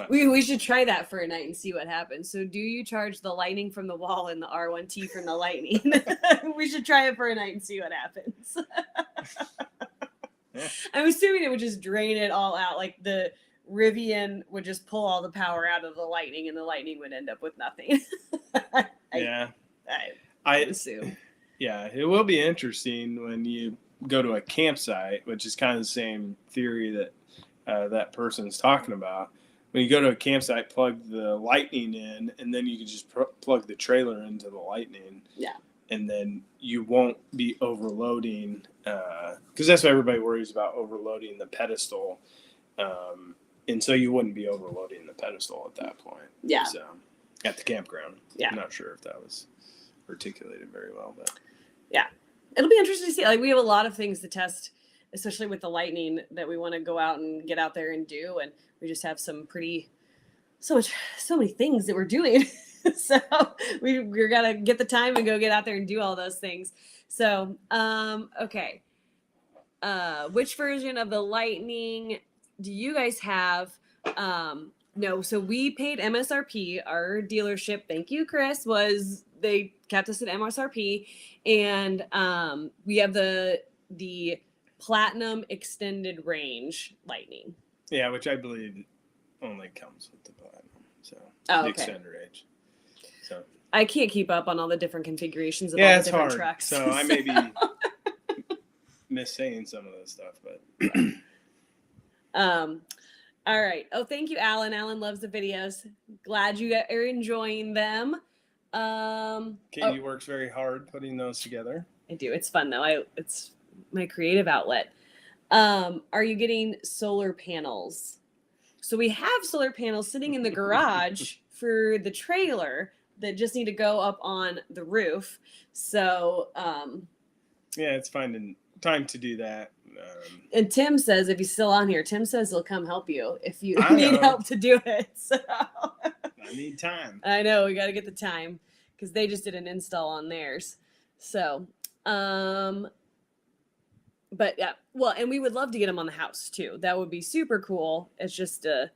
We should try that for a night and see what happens. So do you charge the Lightning from the wall and the R1T from the Lightning? We should try it for a night and see what happens. I'm assuming it would just drain it all out. Like the Rivian would just pull all the power out of the Lightning, and the Lightning would end up with nothing. I assume. Yeah, it will be interesting when you go to a campsite, which is kind of the same theory that that person's talking about. When you go to a campsite, plug the Lightning in, and then you can just plug the trailer into the Lightning. Yeah. And then you won't be overloading, because that's what everybody worries about, overloading the pedestal. And so you wouldn't be overloading the pedestal at that point. Yeah. So at the campground. Yeah. I'm not sure if that was articulate it very well. But yeah, it'll be interesting to see. Like we have a lot of things to test, especially with the Lightning, that we want to go out and get out there and do, and we just have so many things that we're doing. So we're gonna get the time and go get out there and do all those things. So okay, which version of the Lightning do you guys have? No, so we paid MSRP. Our dealership, thank you, Chris, they kept us at MSRP, and we have the Platinum Extended Range Lightning. Yeah, which I believe only comes with the Platinum. So the Extended Range. So I can't keep up on all the different configurations of all the different trucks. So I may be missaying some of this stuff, but all right. Oh, thank you, Alan. Alan loves the videos. Glad you are enjoying them. Katie works very hard putting those together. I do. It's fun though. It's my creative outlet. Are you getting solar panels? So we have solar panels sitting in the garage for the trailer that just need to go up on the roof. So yeah, it's finding time to do that. And Tim says, if he's still on here, Tim says he'll come help you if you need help to do it. So I need time. I know, we got to get the time because they just did an install on theirs. So, but yeah, well, and we would love to get them on the house too. That would be super cool. It's just a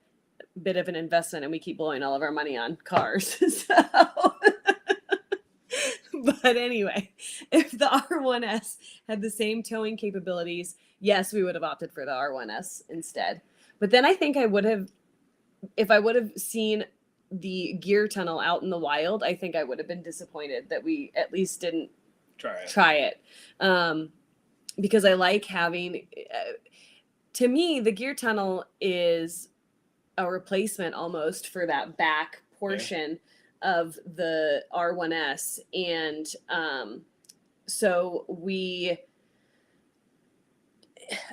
bit of an investment, and we keep blowing all of our money on cars. So. But anyway, if the R1S had the same towing capabilities, yes, we would have opted for the R1S instead. But then I think if I would have seen the gear tunnel out in the wild, I think I would have been disappointed that we at least didn't try it. Because I like having, to me, the gear tunnel is a replacement almost for that back portion of the R1S. And so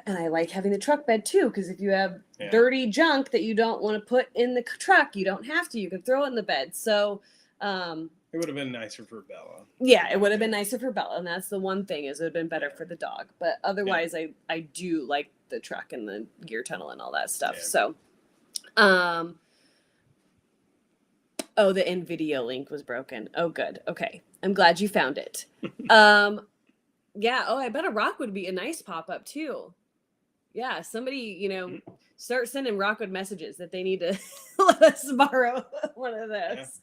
I like having the truck bed too, because if you have dirty junk that you don't want to put in the truck, you don't have to. You can throw it in the bed. So it would have been nicer for Bella. Yeah, it would have been nicer for Bella, and that's the one thing, is it would have been better for the dog. But otherwise, I do like the truck and the gear tunnel and all that stuff. Yeah. So, oh, the in-video link was broken. Oh, good. Okay, I'm glad you found it. Yeah. Oh, I bet a rock would be a nice pop-up too. Yeah, somebody, start sending Rockwood messages that they need to let us borrow one of those,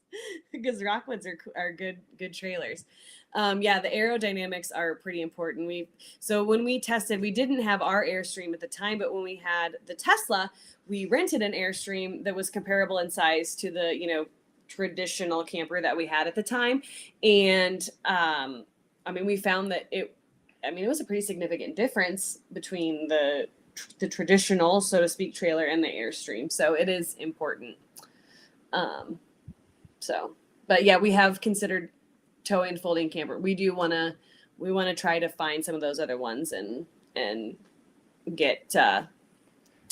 because Rockwoods are good trailers. Yeah, the aerodynamics are pretty important. So when we tested, we didn't have our Airstream at the time, but when we had the Tesla, we rented an Airstream that was comparable in size to the traditional camper that we had at the time, and we found that it was a pretty significant difference between the traditional, so to speak, trailer and the Airstream. So it is important. But yeah, we have considered towing and folding camper. We want to try to find some of those other ones and get.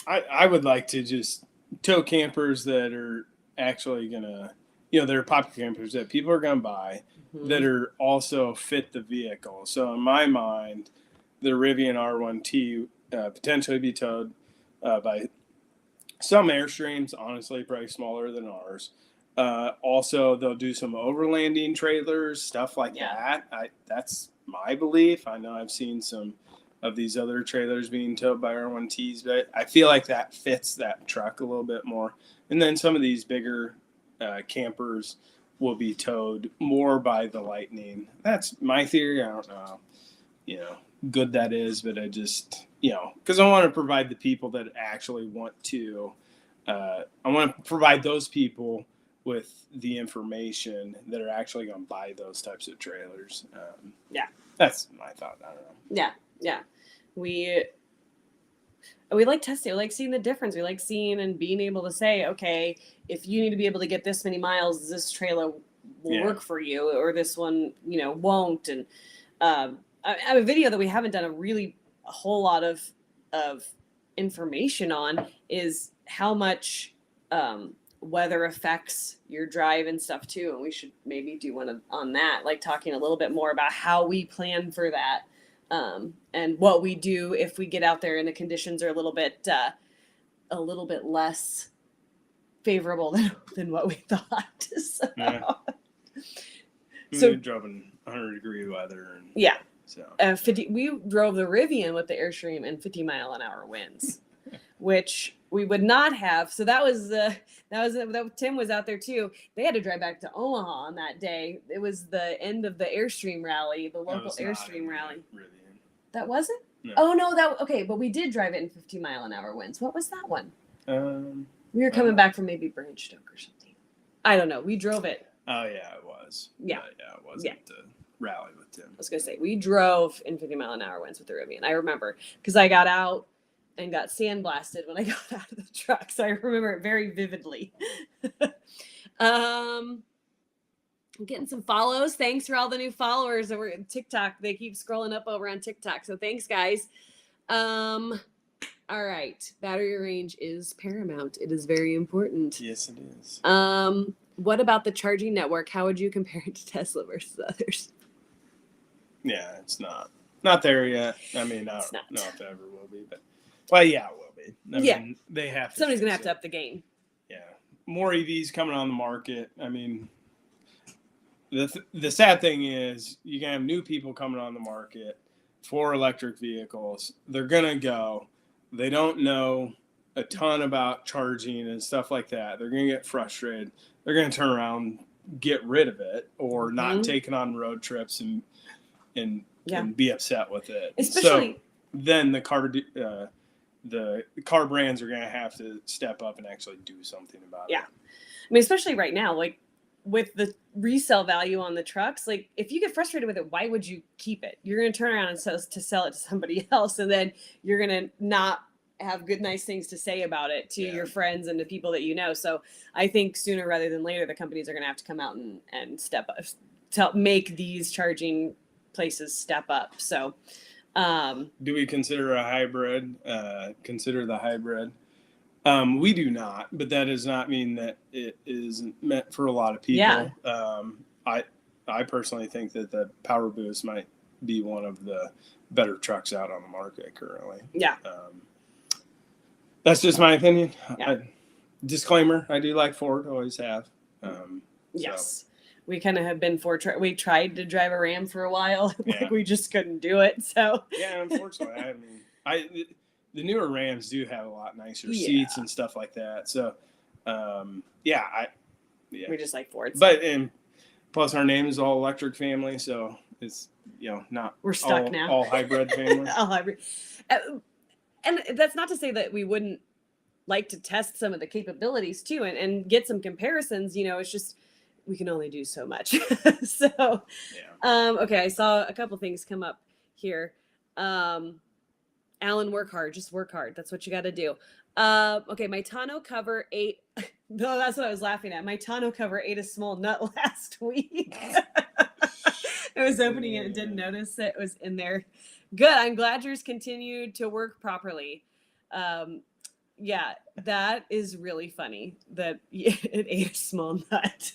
I would like to just tow campers that are actually gonna, that are popular campers that people are gonna buy, that are also fit the vehicle. So in my mind, the Rivian R1T potentially be towed by some Airstreams, honestly, probably smaller than ours. Also, they'll do some overlanding trailers, stuff like that. That's my belief. I know I've seen some of these other trailers being towed by R1Ts, but I feel like that fits that truck a little bit more. And then some of these bigger campers will be towed more by the Lightning. That's my theory. I don't know, good that is, but I just, because I want to provide the people that actually want to, I want to provide those people with the information that are actually going to buy those types of trailers. That's my thought. I don't know. Yeah. We like testing. We like seeing the difference. We like seeing and being able to say, okay, if you need to be able to get this many miles, this trailer will work for you, or this one, won't. And I have a video that we haven't done a whole lot of information on, is how much weather affects your drive and stuff too. And we should maybe do one on that, like talking a little bit more about how we plan for that. And what we do if we get out there and the conditions are a little bit less favorable than what we thought. So, Yeah. So we drove in 100-degree weather. And, yeah. So 50. We drove the Rivian with the Airstream and 50-mile-an-hour winds, which we would not have. So that was Tim was out there too. They had to drive back to Omaha on that day. It was the end of the Airstream rally, the local Airstream rally. Rivian. That wasn't? No. Oh no, okay, but we did drive it in 50-mile-an-hour winds. What was that one? We were coming back from maybe Branchstoke or something. I don't know. We drove it. Oh yeah, it was. Yeah, yeah, it wasn't the rally with Tim. I was gonna say we drove in 50-mile-an-hour winds with the Rivian. I remember because I got out and got sandblasted when I got out of the truck, so I remember it very vividly. I'm getting some follows. Thanks for all the new followers that were TikTok. They keep scrolling up over on TikTok, so thanks, guys. All right, battery range is paramount. It is very important. Yes, it is. What about the charging network? How would you compare it to Tesla versus others? Yeah, it's not there yet. I mean, I don't know if it ever will be, but yeah, it will be. I mean, they have to. Somebody's gonna have to up the game. Yeah, more EVs coming on the market. I mean, the sad thing is you can have new people coming on the market for electric vehicles. They're gonna go. They don't know a ton about charging and stuff like that. They're gonna get frustrated. They're gonna turn around, get rid of it, or not take it on road trips and be upset with it. Especially so then the car brands are gonna have to step up and actually do something about it. Yeah, I mean, especially right now, like with the resale value on the trucks, like if you get frustrated with it, why would you keep it? You're gonna turn around and sell it to somebody else, and then you're gonna not have good, nice things to say about it to your friends and the people that you know. So I think sooner rather than later, the companies are going to have to come out and step up to make these charging places step up. So, do we consider a hybrid? Consider the hybrid? We do not, but that does not mean that it isn't meant for a lot of people. Yeah. I personally think that the Power Boost might be one of the better trucks out on the market currently. Yeah. That's just my opinion. Yeah. Disclaimer, I do like Ford, always have. Yes. So. We kind of have been we tried to drive a Ram for a while. Yeah. Like we just couldn't do it. So yeah, unfortunately, I mean, the newer Rams do have a lot nicer seats and stuff like that. So, we just like Fords. But and plus our name is all electric family, so it's not we're stuck now all hybrid family. All hybrid. And that's not to say that we wouldn't like to test some of the capabilities too and get some comparisons. It's just we can only do so much. So, okay, I saw a couple things come up here. Alan, work hard. Just work hard. That's what you got to do. Okay, my tonneau cover ate. No, that's what I was laughing at. My tonneau cover ate a small nut last week. I was opening it and didn't notice it was in there. Good. I'm glad yours continued to work properly. Yeah, that is really funny that it ate a small nut.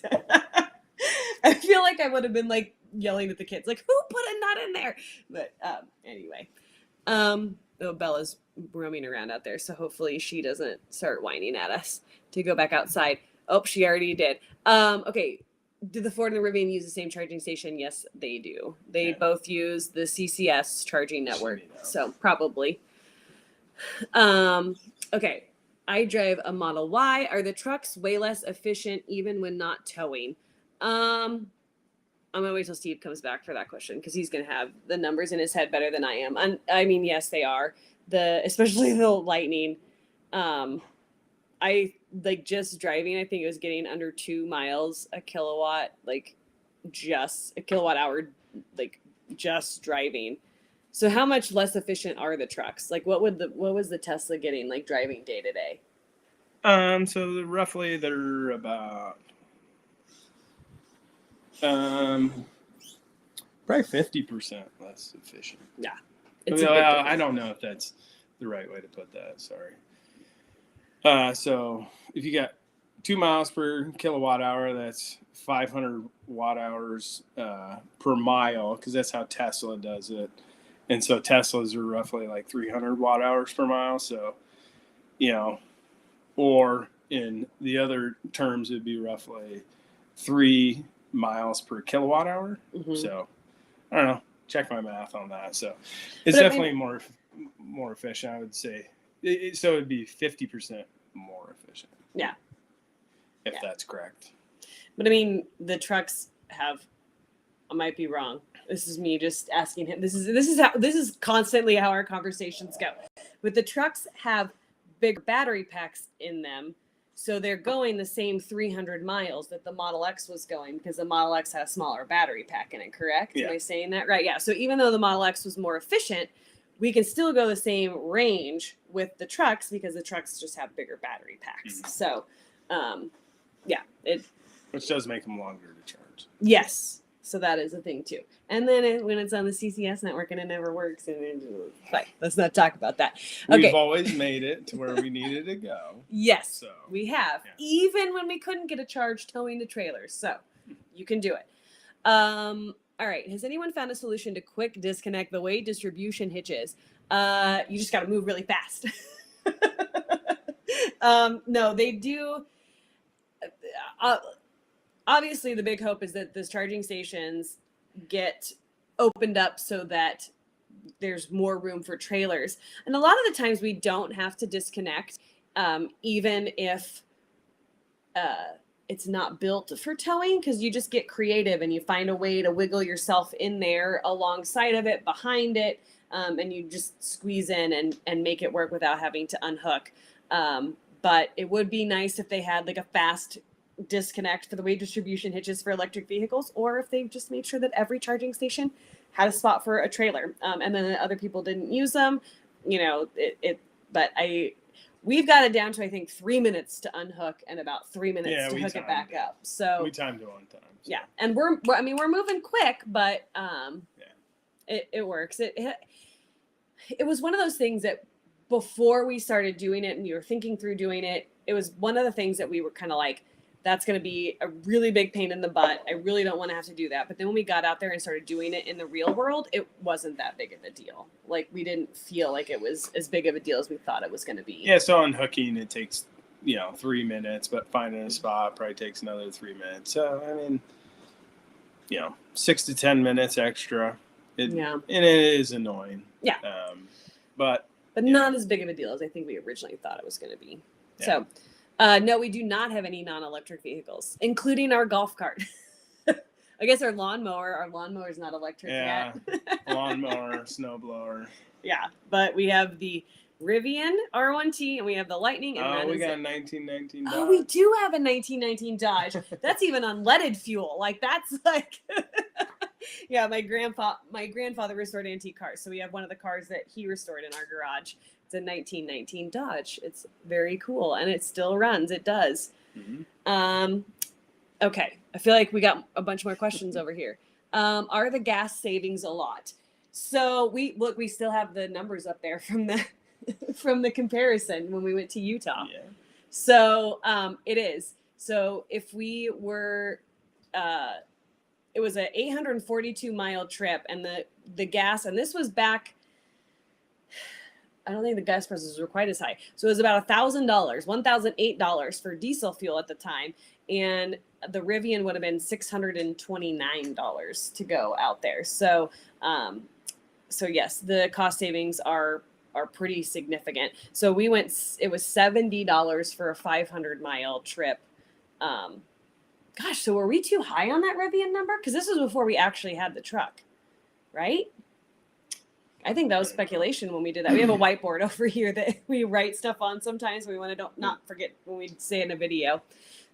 I feel like I would have been like yelling at the kids, like, who put a nut in there? But anyway, Bella's roaming around out there, so hopefully she doesn't start whining at us to go back outside. Oh, she already did. Okay. Do the Ford and the Rivian use the same charging station? Yes, they do. They both use the CCS charging network. So probably. Okay. I drive a Model Y. Are the trucks way less efficient even when not towing? I'm going to wait till Steve comes back for that question because he's going to have the numbers in his head better than I am. I mean, yes, they are. Especially the Lightning. I like just driving. I think it was getting under 2 miles a kilowatt, like just a kilowatt hour, like just driving. So how much less efficient are the trucks? Like what was the Tesla getting like driving day to day? So roughly they're about probably 50% less efficient. Yeah. I don't know if that's the right way to put that. Sorry. So if you got 2 miles per kilowatt hour. That's 500 watt hours per mile, because that's how Tesla does it. And so Teslas are roughly like 300 watt hours per mile. So, or in the other terms, it'd be roughly 3 miles per kilowatt hour. Mm-hmm. So I don't know. Check my math on that. So it's definitely more efficient, I would say. So it'd be 50% more efficient. Yeah. If that's correct. But I mean, the trucks have, I might be wrong. This is me just asking him. This is constantly how our conversations go. But the trucks have big battery packs in them, so they're going the same 300 miles that the Model X was going, because the Model X had a smaller battery pack in it, correct? Yeah. Am I saying that right? Yeah. So even though the Model X was more efficient, we can still go the same range with the trucks, because the trucks just have bigger battery packs. Mm-hmm. So, which does make them longer to charge. Yes. So that is a thing too. And then when it's on the CCS network and it never works, but let's not talk about that. Okay. We've always made it to where we needed to go. Yes, so we have. Yeah. Even when we couldn't get a charge towing the trailers. So you can do it. All right. Has anyone found a solution to quick disconnect the weight distribution hitches? You just got to move really fast. No, they do. Obviously, the big hope is that those charging stations get opened up so that there's more room for trailers. And a lot of the times we don't have to disconnect, even if it's not built for towing, because you just get creative and you find a way to wiggle yourself in there alongside of it, behind it, and you just squeeze in and make it work without having to unhook. But it would be nice if they had like a fast disconnect for the weight distribution hitches for electric vehicles, or if they just made sure that every charging station had a spot for a trailer, and then other people didn't use them, but we've got it down to, I think, 3 minutes to unhook and about 3 minutes to hook it back up. So we timed it on time. So. Yeah. And we're moving quick, but it works. It was one of those things that before we started doing it and we were thinking through doing it, it was one of the things that we were kind of like, that's going to be a really big pain in the butt. I really don't want to have to do that. But then when we got out there and started doing it in the real world, it wasn't that big of a deal. Like, we didn't feel like it was as big of a deal as we thought it was going to be. Yeah, so unhooking, it takes, 3 minutes, but finding a spot probably takes another 3 minutes. So, I mean, 6 to 10 minutes extra. And it is annoying. Yeah. But not as big of a deal as I think we originally thought it was going to be. Yeah. So, no, we do not have any non-electric vehicles, including our golf cart. I guess our lawnmower. Our lawnmower is not electric yet. Lawnmower, snowblower. Yeah, but we have the Rivian R1T and we have the Lightning. And we got a 1919 Dodge. Oh, we do have a 1919 Dodge. That's even unleaded fuel. Like, that's like... Yeah, my grandfather restored antique cars. So we have one of the cars that he restored in our garage. It's a 1919 Dodge. It's very cool, and it still runs. It does. Mm-hmm. Okay, I feel like we got a bunch more questions over here. Are the gas savings a lot? So we still have the numbers up there from the comparison when we went to Utah. Yeah. So it is. So if we were, it was an 842 mile trip, and the gas, and this was back. I don't think the gas prices were quite as high. So it was about $1,000, $1,008 for diesel fuel at the time. And the Rivian would have been $629 to go out there. So, yes, the cost savings are pretty significant. So it was $70 for a 500 mile trip. Gosh, so were we too high on that Rivian number? Because this was before we actually had the truck, right? I think that was speculation when we did that. We have a whiteboard over here that we write stuff on sometimes. We want to not forget when we say in a video.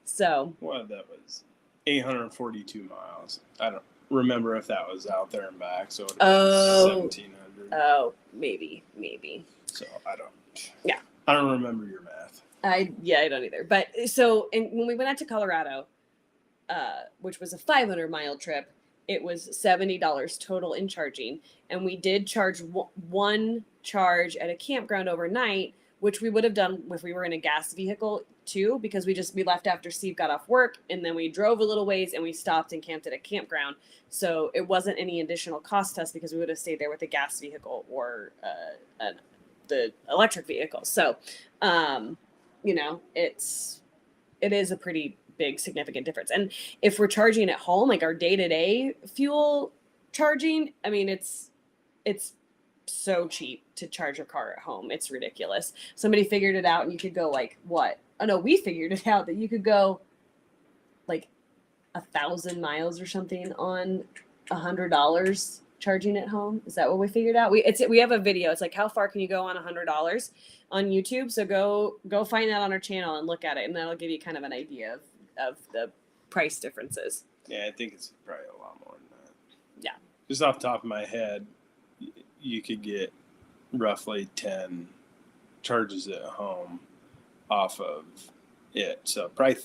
So. Well, that was 842 miles. I don't remember if that was out there and back. So it was 1,700. Oh, maybe. So I don't. Yeah. I don't remember your math. I don't either. But so when we went out to Colorado, which was a 500 mile trip, it was $70 total in charging. And we did charge one charge at a campground overnight, which we would have done if we were in a gas vehicle too, because we left after Steve got off work, and then we drove a little ways and we stopped and camped at a campground. So it wasn't any additional cost to us because we would have stayed there with a gas vehicle or the electric vehicle. So, it is a pretty big significant difference. And if we're charging at home, like our day-to-day fuel charging, I mean, it's so cheap to charge a car at home. It's ridiculous. Somebody figured it out, and you could go like what? Oh no, we figured it out that you could go like 1,000 miles or something on $100 charging at home. Is that what we figured out? We have a video. It's like, how far can you go on $100 on YouTube? So go find that on our channel and look at it, and that'll give you kind of an idea of the price differences. Yeah, I think it's probably a lot more than that. Yeah. Just off the top of my head, you could get roughly 10 charges at home off of it. So probably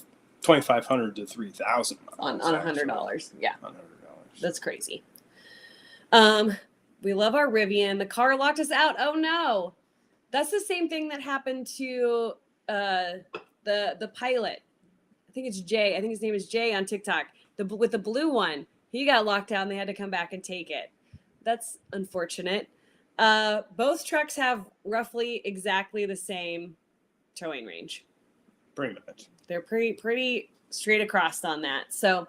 2,500 to 3,000 on $100. Yeah. On $100. That's crazy. We love our Rivian. The car locked us out. Oh no. That's the same thing that happened to the pilot. I think it's Jay. I think his name is Jay on TikTok. With the blue one. He got locked out and they had to come back and take it. That's unfortunate. Both trucks have roughly exactly the same towing range. Pretty much. They're pretty straight across on that. So,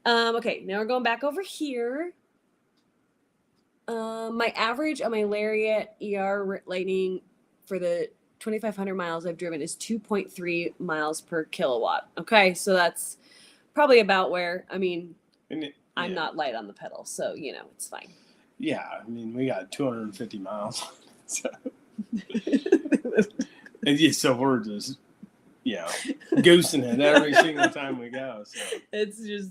okay, now we're going back over here. My average on my Lariat ER Lightning for the 2,500 miles I've driven is 2.3 miles per kilowatt. Okay, so that's probably about where, I mean, I'm not light on the pedal, so, it's fine. Yeah, I mean, we got 250 miles. So, so we're just, goosing it every single time we go. So it's just,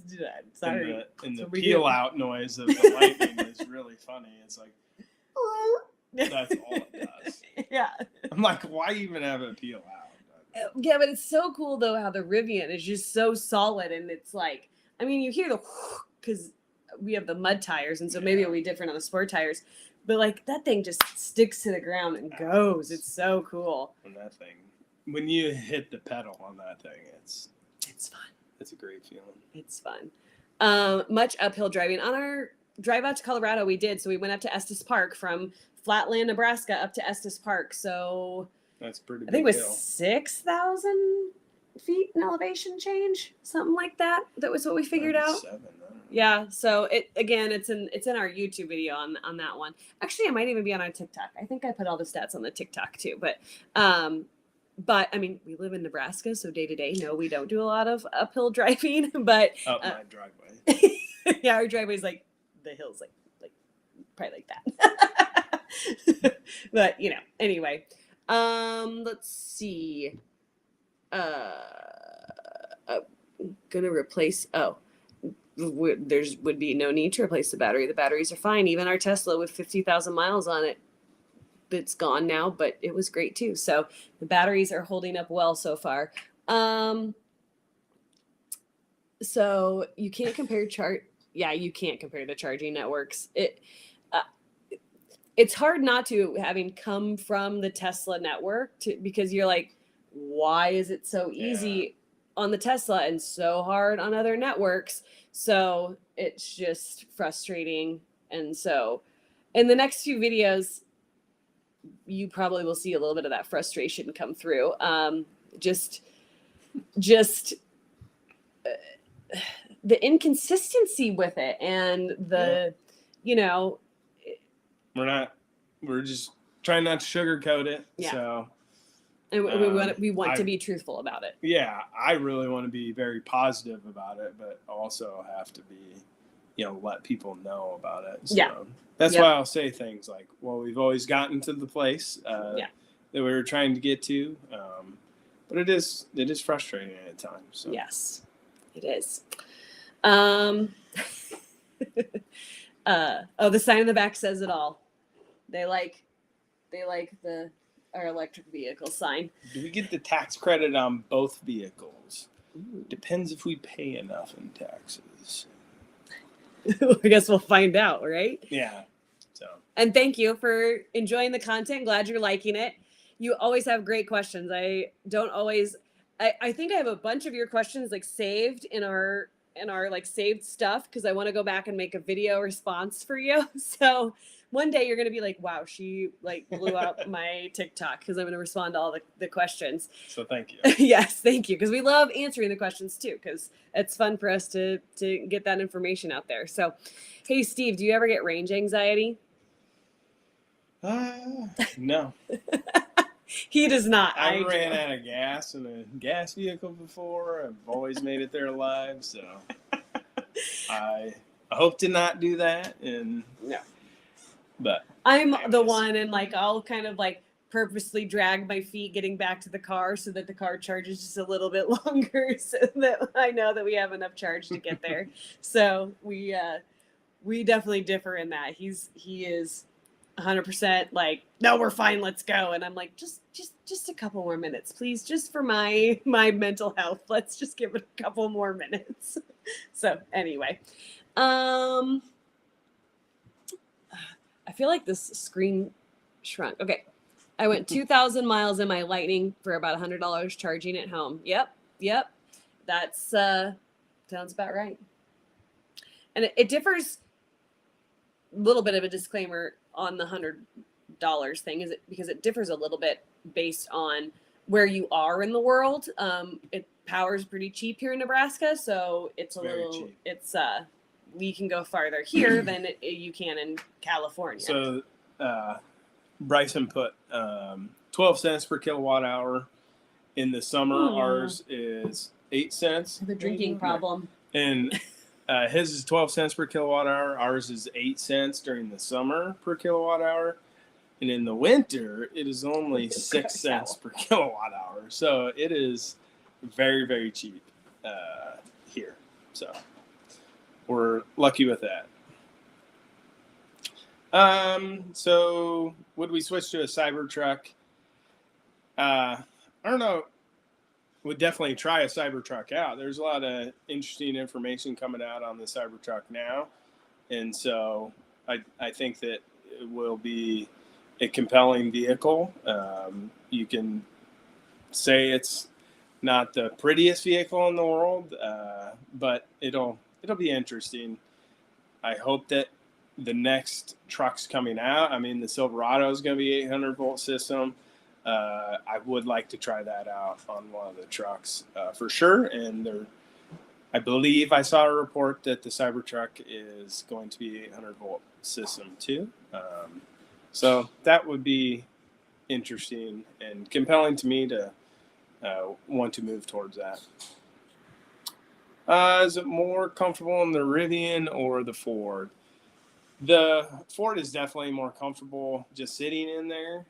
sorry. And the peel out noise of the Lightning is really funny. It's like, that's all it does. Yeah. I'm like, why even have it peel out? Yeah, but it's so cool, though, how the Rivian is just so solid. And it's like, I mean, you hear the because we have the mud tires, and so maybe it'll be different on the sport tires. But, like, that thing just sticks to the ground and goes. It's so cool. And that thing, when you hit the pedal on that thing, it's fun. It's a great feeling. It's fun. Much uphill driving. On our drive out to Colorado, we did. So we went up to Estes Park from Flatland, Nebraska, up to Estes Park. So that's pretty big. I think it was 6,000 feet in elevation change, something like that. That was what we figured out. 7, yeah. So it's in our YouTube video on that one. Actually, it might even be on our TikTok. I think I put all the stats on the TikTok too. But I mean, we live in Nebraska, so day to day, no, we don't do a lot of uphill driving. But up my driveway. Yeah, our driveway's like the hills, like probably like that. But anyway, let's see. Gonna replace. Would be no need to replace the battery. The batteries are fine. Even our Tesla with 50,000 miles on it, it's gone now, but it was great too. So the batteries are holding up well so far. So you can't compare you can't compare the charging networks. It's hard not to, having come from the Tesla network, because you're like, why is it so easy on the Tesla and so hard on other networks? So it's just frustrating. And so in the next few videos, you probably will see a little bit of that frustration come through. Just the inconsistency with it, and we're just trying not to sugarcoat it. Yeah. So, and we want to be truthful about it. Yeah, I really want to be very positive about it, but also have to be, let people know about it. So that's why I'll say things like, well, we've always gotten to the place that we were trying to get to. But it is frustrating at times. So. Yes, it is. The sign in the back says it all. They like our electric vehicle sign. Do we get the tax credit on both vehicles? Ooh. Depends if we pay enough in taxes. I guess we'll find out, right? Yeah. So. And thank you for enjoying the content. Glad you're liking it. You always have great questions. I don't always. I think I have a bunch of your questions like saved in our like saved stuff because I want to go back and make a video response for you. So one day you're gonna be like, wow, she like blew up my TikTok because I'm gonna respond to all the questions. So thank you. Yes, thank you. Because we love answering the questions too, because it's fun for us to get that information out there. So, hey Steve, do you ever get range anxiety? No. He does not. I ran out of gas in a gas vehicle before. I've always made it there alive, so I hope to not do that. And no, but I'm the one, and like I'll kind of like purposely drag my feet getting back to the car so that the car charges just a little bit longer, so that I know that we have enough charge to get there. So we definitely differ in that. He is 100% like, no, we're fine, let's go. And I'm like, just a couple more minutes, please, just for my mental health. Let's just give it a couple more minutes. So anyway, I feel like this screen shrunk. Okay, I went 2,000 miles in my Lightning for about $100 charging at home. Yep, that's sounds about right. And it differs. A little bit of a disclaimer on the $100 thing is it because it differs a little bit based on where you are in the world. It power's pretty cheap here in Nebraska, so it's a little cheap. It's we can go farther here than you can in California. So Bryson put 12 cents per kilowatt hour in the summer. Ours is 8 cents. The drinking problem. And his is 12 cents per kilowatt hour. Ours is 8 cents during the summer per kilowatt hour. And in the winter, it is only 6 cents per kilowatt hour. So it is very, very cheap here. So we're lucky with that. So would we switch to a Cybertruck? I don't know. Would definitely try a Cybertruck out. There's a lot of interesting information coming out on the Cybertruck now. And so I think that it will be a compelling vehicle. You can say it's not the prettiest vehicle in the world, but it'll be interesting. I hope that the next trucks coming out, I mean, the Silverado is going to be 800 volt system. I would like to try that out on one of the trucks for sure. And I believe I saw a report that the Cybertruck is going to be 800 volt system too. So that would be interesting and compelling to me to want to move towards that. Is it more comfortable in the Rivian or the Ford? The Ford is definitely more comfortable just sitting in there,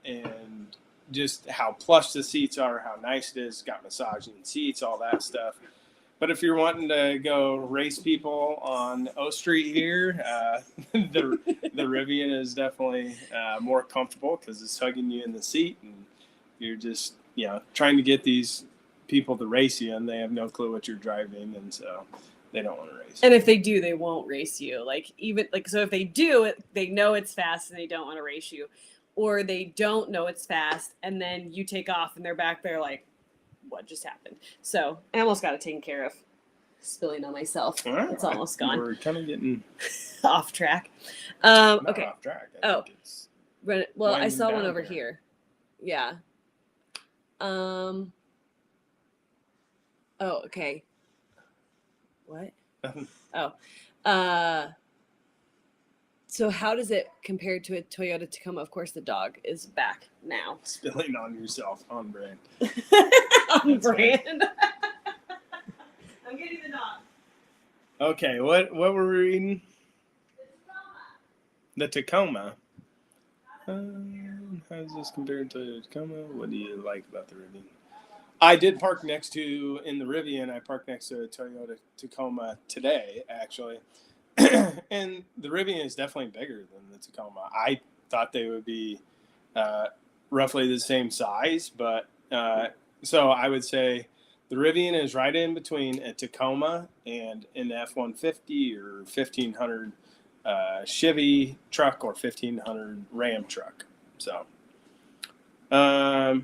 and just how plush the seats are, how nice it is, got massaging seats, all that stuff. But if you're wanting to go race people on O Street here, the Rivian is definitely more comfortable because it's hugging you in the seat, and you're just trying to get these people to race you, and they have no clue what you're driving, and so they don't want to race. And if they do, they won't race you. So if they do it, they know it's fast and they don't want to race you, or they don't know it's fast and then you take off and they're back there like, what just happened? So I almost got it taken care of. Spilling on myself. Right. It's almost gone. We're kind of getting off track. Not okay. Off track. I saw one over here. Yeah. Oh, okay. What? So how does it compare to a Toyota Tacoma? Of course, the dog is back now. Spilling on yourself, on brand. On brand. I'm getting the dog. Okay, what were we reading? The Tacoma. How does this compare to the Tacoma? What do you like about the Rivian? I did park in the Rivian, I parked next to a Toyota Tacoma today, actually. And the Rivian is definitely bigger than the Tacoma. I thought they would be roughly the same size, but so I would say the Rivian is right in between a Tacoma and an F-150 or 1500 Chevy truck or 1500 Ram truck. So Who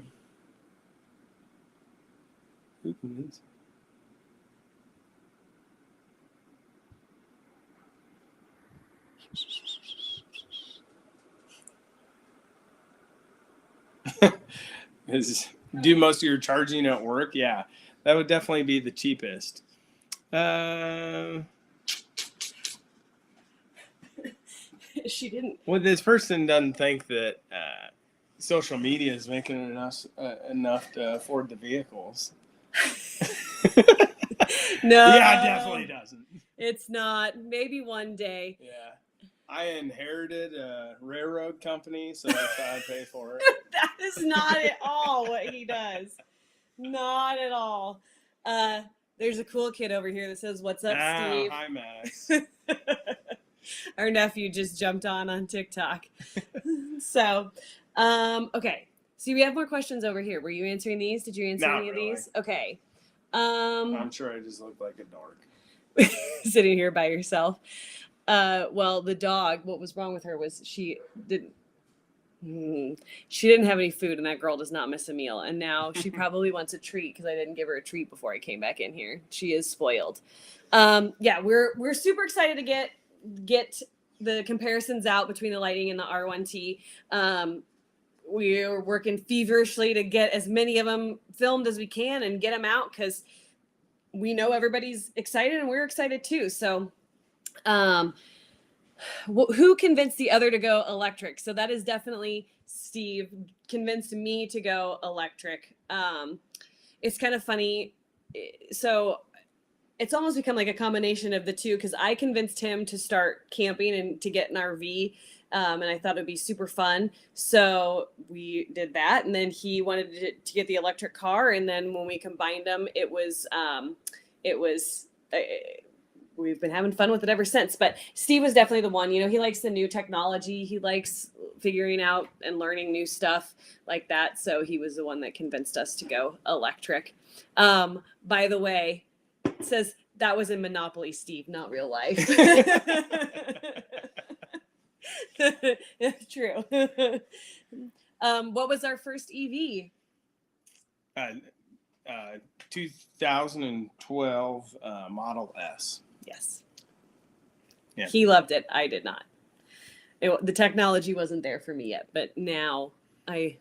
convinced? Do most of your charging at work? Yeah, that would definitely be the cheapest. She didn't. Well, this person doesn't think that social media is making enough to afford the vehicles. No. Yeah, it definitely doesn't. It's not. Maybe one day. Yeah. I inherited a railroad company, so that's how I pay for it. That is not at all what he does. Not at all. There's a cool kid over here that says, "What's up, Steve?" Hi, Max. Our nephew just jumped on TikTok. So, okay. See, we have more questions over here. Were you answering these? Did you answer Not any of really. these? Okay. I'm sure I just look like a dork. Sitting here by yourself. Well, the dog, what was wrong with her was she didn't have any food, and that girl does not miss a meal. And now she probably wants a treat because I didn't give her a treat before I came back in here. She is spoiled. Yeah, we're super excited to get the comparisons out between the Lightning and the R1T. We're working feverishly to get as many of them filmed as we can and get them out because we know everybody's excited and we're excited too. So, who convinced the other to go electric? So that is definitely Steve convinced me to go electric. It's kind of funny. So it's almost become like a combination of the two because I convinced him to start camping and to get an RV. And I thought it'd be super fun. So we did that. And then he wanted to get the electric car. And then when we combined them, we've been having fun with it ever since. But Steve was definitely the one. You know, he likes the new technology. He likes figuring out and learning new stuff like that. So he was the one that convinced us to go electric. By the way, it says that was in Monopoly, Steve, not real life. It's true. What was our first EV? 2012 Model S. Yes. Yeah. He loved it. I did not. The technology wasn't there for me yet, but now I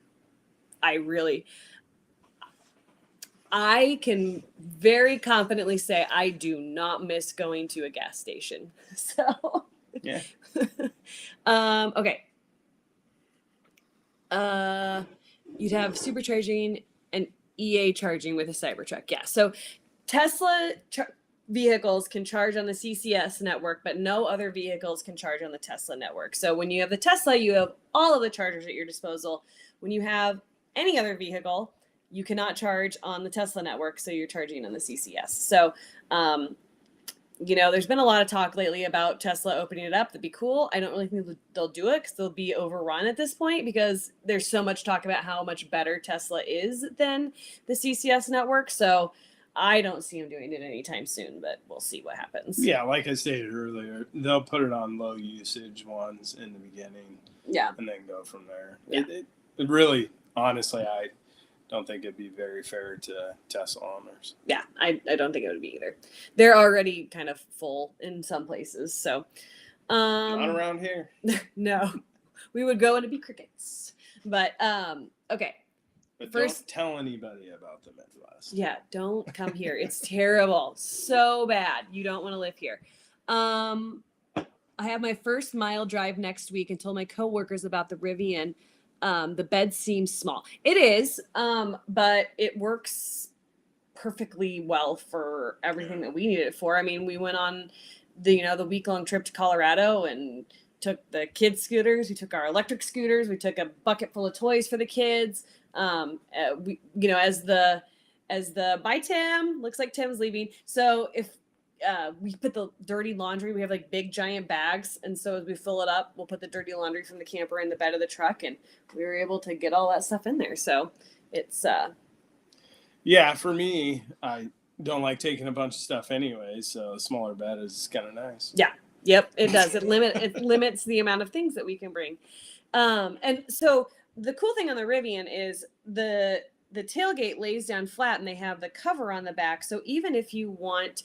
can very confidently say I do not miss going to a gas station. So yeah. Okay. You'd have supercharging and EA charging with a Cybertruck. Yeah. So Tesla vehicles can charge on the CCS network, but no other vehicles can charge on the Tesla network. So when you have the Tesla, you have all of the chargers at your disposal. When you have any other vehicle, you cannot charge on the Tesla network, so you're charging on the CCS. So, you know, there's been a lot of talk lately about Tesla opening it up. That'd be cool. I don't really think they'll do it because they'll be overrun at this point because there's so much talk about how much better Tesla is than the CCS network. So I don't see them doing it anytime soon, but we'll see what happens. Yeah, like I stated earlier, they'll put it on low usage ones in the beginning. Yeah. And then go from there. Yeah. It really, honestly, I don't think it'd be very fair to Tesla owners. Yeah, I don't think it would be either. They're already kind of full in some places. So not around here. No. We would go and it'd be crickets. But okay. But first, don't tell anybody about the Midwest. Yeah, don't come here. It's terrible. So bad. You don't want to live here. I have my first mile drive next week and told my coworkers about the Rivian. The bed seems small. It is, but it works perfectly well for everything that we need it for. I mean, we went on the week-long trip to Colorado and took the kids' scooters. We took our electric scooters. We took a bucket full of toys for the kids. Bye, Tim. Looks like Tim's leaving. So if we put the dirty laundry, we have like big giant bags, and so as we fill it up, we'll put the dirty laundry from the camper in the bed of the truck, and we were able to get all that stuff in there. So it's yeah, for me, I don't like taking a bunch of stuff anyway, so a smaller bed is kind of nice. Yeah, yep, it does. It limits the amount of things that we can bring. And so the cool thing on the Rivian is the tailgate lays down flat and they have the cover on the back. So even if you want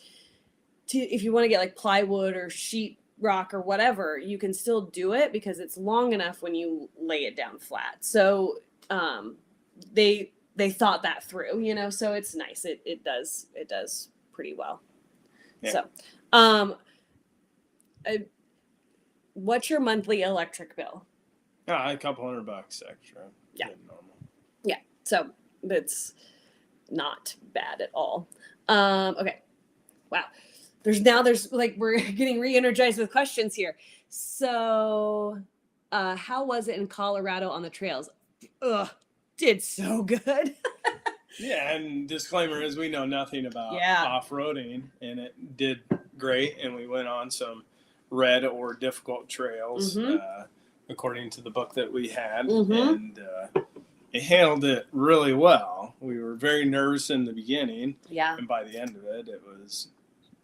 to get like plywood or sheet rock or whatever, you can still do it because it's long enough when you lay it down flat. So they thought that through, you know, so it's nice. It does pretty well. Yeah. So what's your monthly electric bill? A couple $100 extra. Yeah. Normal. Yeah. So that's not bad at all. Okay. Wow. There's like, we're getting re-energized with questions here. So, how was it in Colorado on the trails? Did so good. Yeah. And disclaimer is we know nothing about off-roading, and it did great. And we went on some red or difficult trails, according to the book that we had. And it handled it really well. We were very nervous in the beginning. Yeah. And by the end of it, it was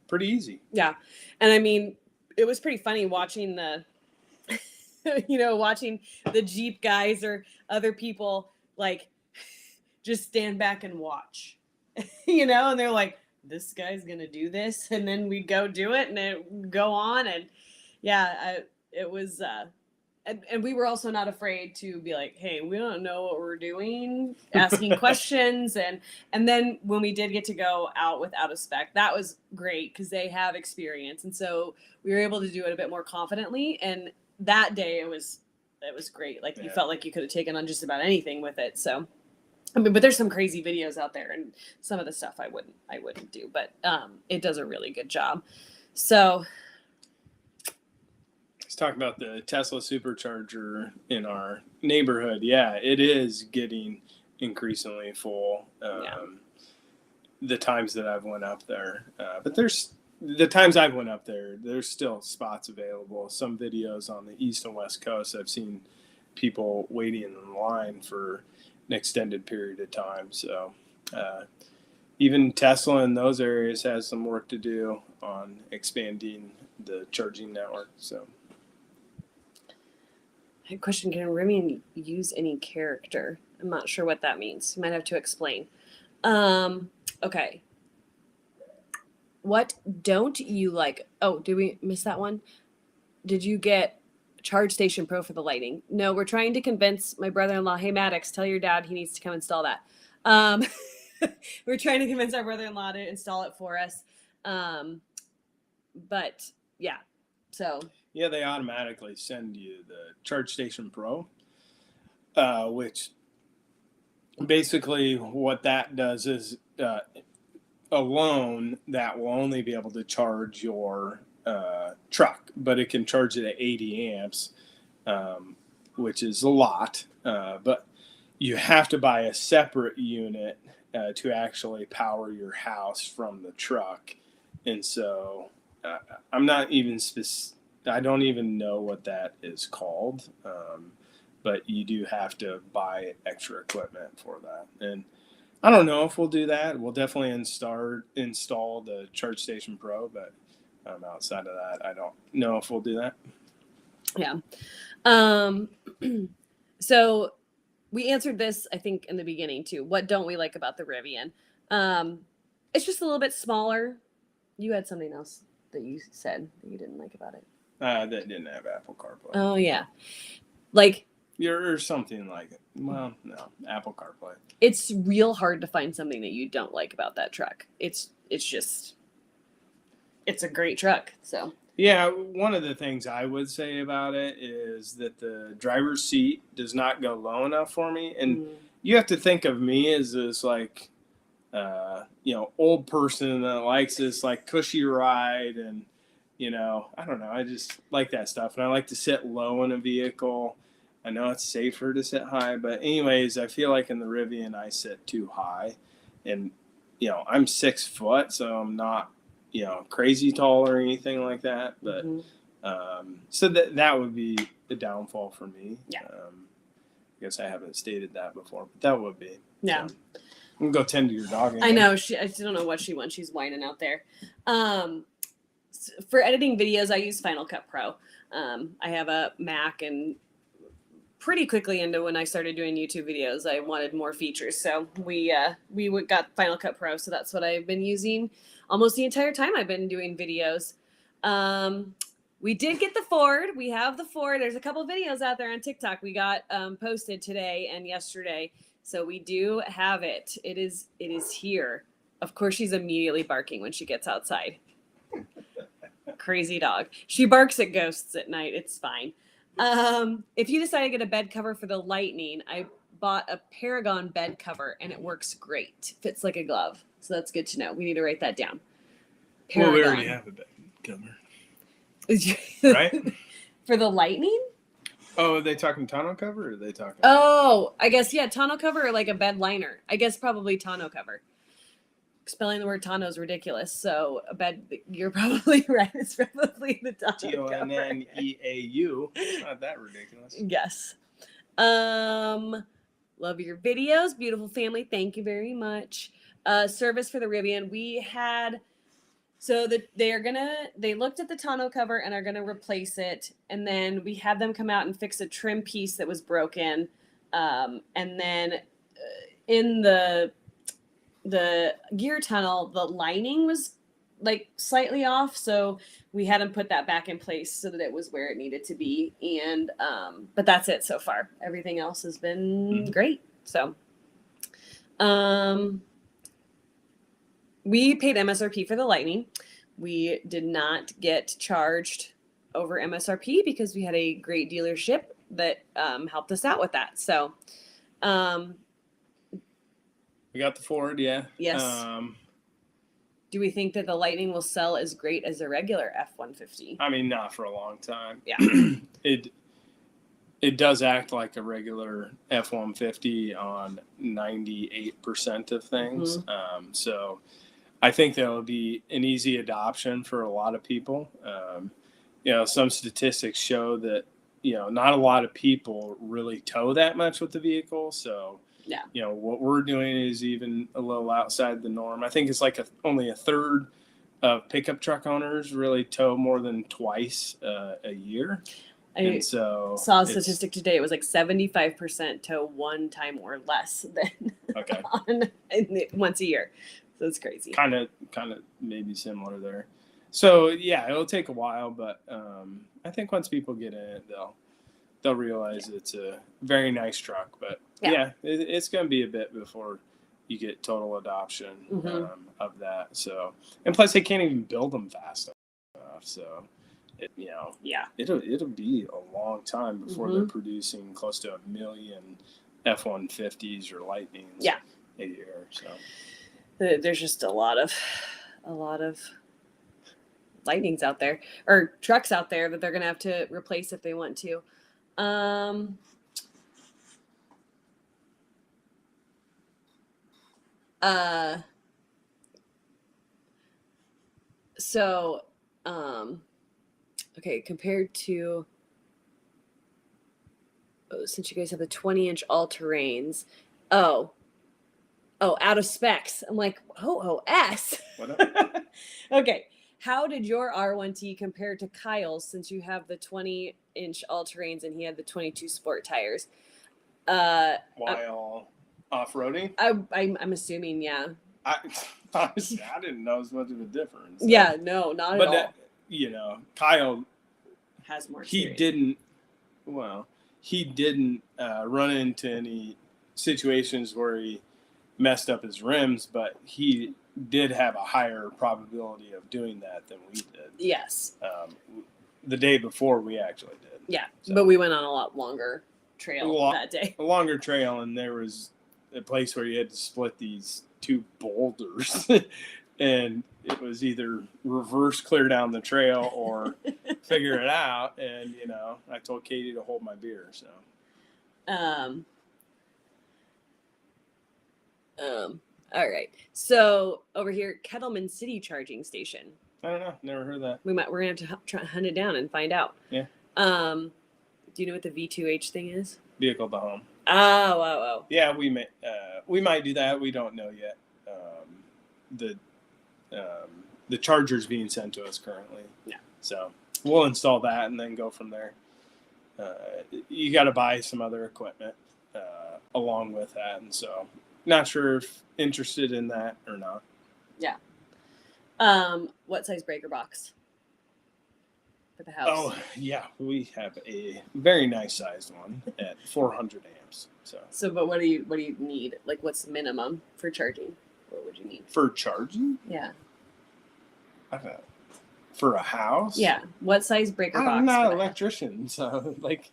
pretty easy. Yeah. And I mean, it was pretty funny watching watching the Jeep guys or other people like just stand back and watch, and they're like, this guy's going to do this. And then we'd go do it and it would go on. And it was, and we were also not afraid to be like, hey, we don't know what we're doing, asking questions. And then when we did get to go out without a spec, that was great because they have experience. And so we were able to do it a bit more confidently. And that day it was great. Like you felt like you could have taken on just about anything with it. So, I mean, but there's some crazy videos out there and some of the stuff I wouldn't do, but it does a really good job. So let's talk about the Tesla Supercharger in our neighborhood. Yeah, it is getting increasingly full. The times that I've went up there, but the times I've went up there, there's still spots available. Some videos on the East and West Coast, I've seen people waiting in line for an extended period of time. So even Tesla in those areas has some work to do on expanding the charging network. So. Question, can Rivian use any character? I'm not sure what that means. You might have to explain. Okay. What don't you like? Oh, did we miss that one? Did you get Charge Station Pro for the lighting? No, we're trying to convince my brother-in-law, hey, Maddox, tell your dad he needs to come install that. We're trying to convince our brother-in-law to install it for us. But yeah, so. Yeah, they automatically send you the Charge Station Pro, which basically what that does is alone that will only be able to charge your truck, but it can charge it at 80 amps, which is a lot. But you have to buy a separate unit to actually power your house from the truck. And so I'm not even I don't even know what that is called, but you do have to buy extra equipment for that. And I don't know if we'll do that. We'll definitely install the Charge Station Pro, but outside of that, I don't know if we'll do that. Yeah. So we answered this, I think, in the beginning too. What don't we like about the Rivian? It's just a little bit smaller. You had something else that you said that you didn't like about it. That didn't have Apple CarPlay. Oh yeah, like or something like it. Well, no, Apple CarPlay. It's real hard to find something that you don't like about that truck. It's a great truck. So yeah, one of the things I would say about it is that the driver's seat does not go low enough for me, and you have to think of me as this like old person that likes this like cushy ride, and I don't know, I just like that stuff, and I like to sit low in a vehicle. I know it's safer to sit high, but anyways, I feel like in the Rivian I sit too high, and I'm 6 foot, so I'm not crazy tall or anything like that, but so that would be the downfall for me. I guess I haven't stated that before, but that would be. Yeah. So, I'm gonna go tend to your dog again. I know, I don't know what she wants. She's whining out there. For editing videos, I use Final Cut Pro. I have a Mac, and pretty quickly into when I started doing YouTube videos. I wanted more features, so we got Final Cut Pro, so that's what I've been using almost the entire time I've been doing videos. We did get the Ford. We have the Ford. There's a couple videos out there on TikTok we got posted today and yesterday, so we do have it. It is here. Of course, she's immediately barking when she gets outside. Crazy dog. She barks at ghosts at night. It's fine. If you decide to get a bed cover for the Lightning, I bought a Paragon bed cover and it works great. Fits like a glove. So that's good to know. We need to write that down. Paragon. Well, we already have a bed cover. Right? For the Lightning? Oh, are they talking tonneau cover or are they talking? Oh, I guess, yeah, tonneau cover or like a bed liner. I guess probably tonneau cover. Spelling the word tonneau is ridiculous. So a bed, you're probably right. It's probably the tonneau cover. Tonneau. It's not that ridiculous. Yes. Love your videos. Beautiful family. Thank you very much. Service for the Rivian. We had, so that they looked at the tonneau cover and are going to replace it. And then we had them come out and fix a trim piece that was broken. And then in the gear tunnel, the lining was like slightly off, so we had them put that back in place so that it was where it needed to be. And but that's it so far. Everything else has been great. So we paid MSRP for the Lightning. We did not get charged over MSRP because we had a great dealership that helped us out with that. So we got the Ford, yeah. Yes. Do we think that the Lightning will sell as great as a regular F-150? I mean, not for a long time. Yeah. It does act like a regular F-150 on 98% of things. So I think that'll be an easy adoption for a lot of people. Some statistics show that, not a lot of people really tow that much with the vehicle. So yeah, what we're doing is even a little outside the norm. I think it's like only a third of pickup truck owners really tow more than twice a year. I saw a statistic today. It was like 75% tow one time or less than once a year. So it's crazy. Kind of maybe similar there. So yeah, it'll take a while, but I think once people get in it, they'll realize it's a very nice truck. But it's going to be a bit before you get total adoption of that. So, and plus they can't even build them fast enough. So, it'll be a long time before they're producing close to 1 million F-150s or Lightnings a year. So there's just a lot of Lightnings out there, or trucks out there, that they're going to have to replace if they want to. Okay, compared to, since you guys have the 20-inch all-terrains, out of specs. I'm like, S. What up? Okay. How did your R1T compare to Kyle's, since you have the 20-inch all-terrains and he had the 22 sport tires? While off-roading? I'm assuming, yeah. Honestly, I didn't know as much of a difference. Yeah, no, not at all. But, Kyle has more experience. He didn't run into any situations where he messed up his rims, but he did have a higher probability of doing that than we did. Yes. The day before we actually did. Yeah, so, but we went on a lot longer trail that day. A longer trail, and there was a place where you had to split these two boulders, and it was either reverse clear down the trail or figure it out. And I told Katie to hold my beer. So. All right. So over here, Kettleman City charging station. I don't know. Never heard that. We're gonna have to try hunt it down and find out. Yeah. Do you know what the V2H thing is? Vehicle to home. Oh. Yeah, we might do that. We don't know yet. The charger's being sent to us currently. Yeah. So we'll install that and then go from there. you got to buy some other equipment along with that. And so not sure if interested in that or not. Yeah. What size breaker box for the house? Oh yeah, we have a very nice sized one at 400 amps. So but what do you need? Like, what's the minimum for charging? What would you need for charging? Yeah. I don't know. For a house? Yeah. What size breaker box? I'm not an electrician, so like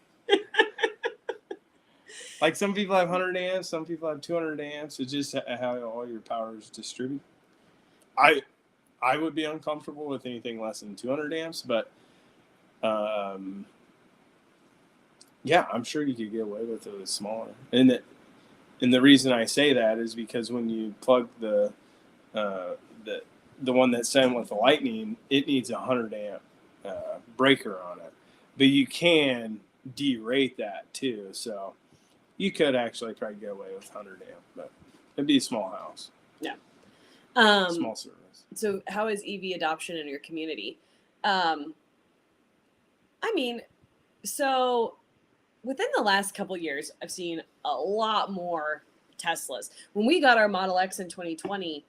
like some people have 100 amps, some people have 200 amps. It's just how all your power is distributed. I would be uncomfortable with anything less than 200 amps, but yeah, I'm sure you could get away with it with smaller. And the reason I say that is because when you plug the one that's sent with the Lightning, it needs a 100 amp breaker on it, but you can derate that too. So you could actually probably get away with 100 amp, but it'd be a small house. Yeah. Small service. So how is EV adoption in your community? So within the last couple of years, I've seen a lot more Teslas. When we got our Model X in 2020,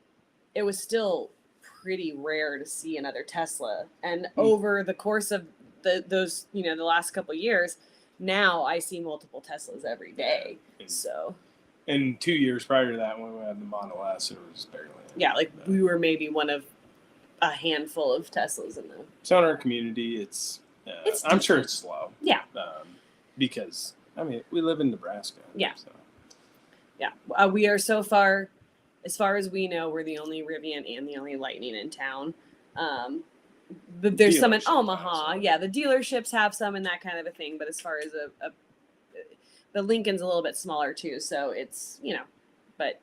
it was still pretty rare to see another Tesla. And over the course of the last couple of years, now I see multiple Teslas every day. And 2 years prior to that, when we had the Model S, it was barely. Yeah, like we were maybe one of a handful of Teslas in them. So in our community, it's I'm sure it's slow. Yeah. Because we live in Nebraska. Yeah. So. Yeah. We are so far, as far as we know, we're the only Rivian and the only Lightning in town. But there's some in Omaha. Yeah, the dealerships have some and that kind of a thing. But as far as the Lincoln's a little bit smaller too. So it's, but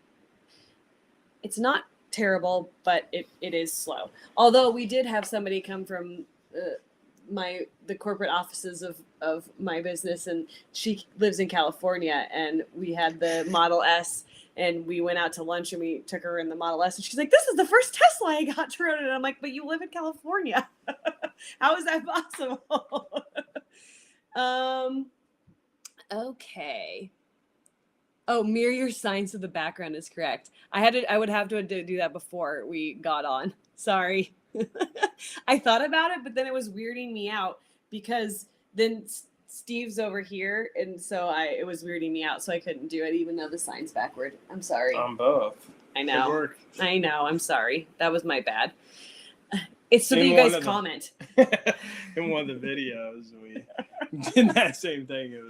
it's not terrible, but it is slow. Although we did have somebody come from the corporate offices of my business, and she lives in California, and we had the Model S, and we went out to lunch and we took her in the Model S, and she's like, "This is the first Tesla I got to run." And I'm like, "But you live in California. How is that possible?" Okay. Oh, mirror your signs so the background is correct. I would have to do that before we got on. Sorry. I thought about it, but then it was weirding me out because then Steve's over here, and so it was weirding me out, so I couldn't do it, even though the sign's backward. I'm sorry. On both. I know. Good work. I know. I'm sorry. That was my bad. It's so that you guys comment. In one of the videos, we did that same thing. It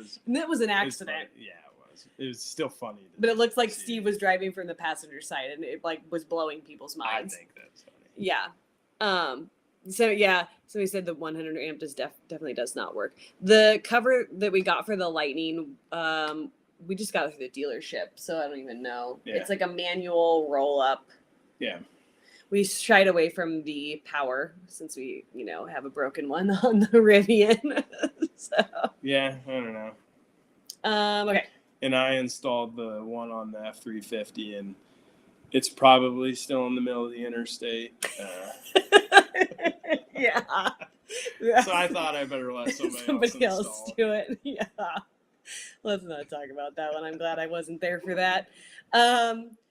was an accident. Yeah, it was. It was still funny. But it looked like Steve was driving from the passenger side, and it was blowing people's minds. I think that's funny. Yeah. So we said the 100 amp definitely does not work. The cover that we got for the Lightning, we just got it through the dealership, so I don't even know. Yeah. It's like a manual roll up. Yeah. We shied away from the power since we, have a broken one on the Rivian. So. Yeah, I don't know. Okay. And I installed the one on the F350, and it's probably still in the middle of the interstate. Yeah. So I thought I better let somebody else do it. Yeah. Let's not talk about that one. I'm glad I wasn't there for that.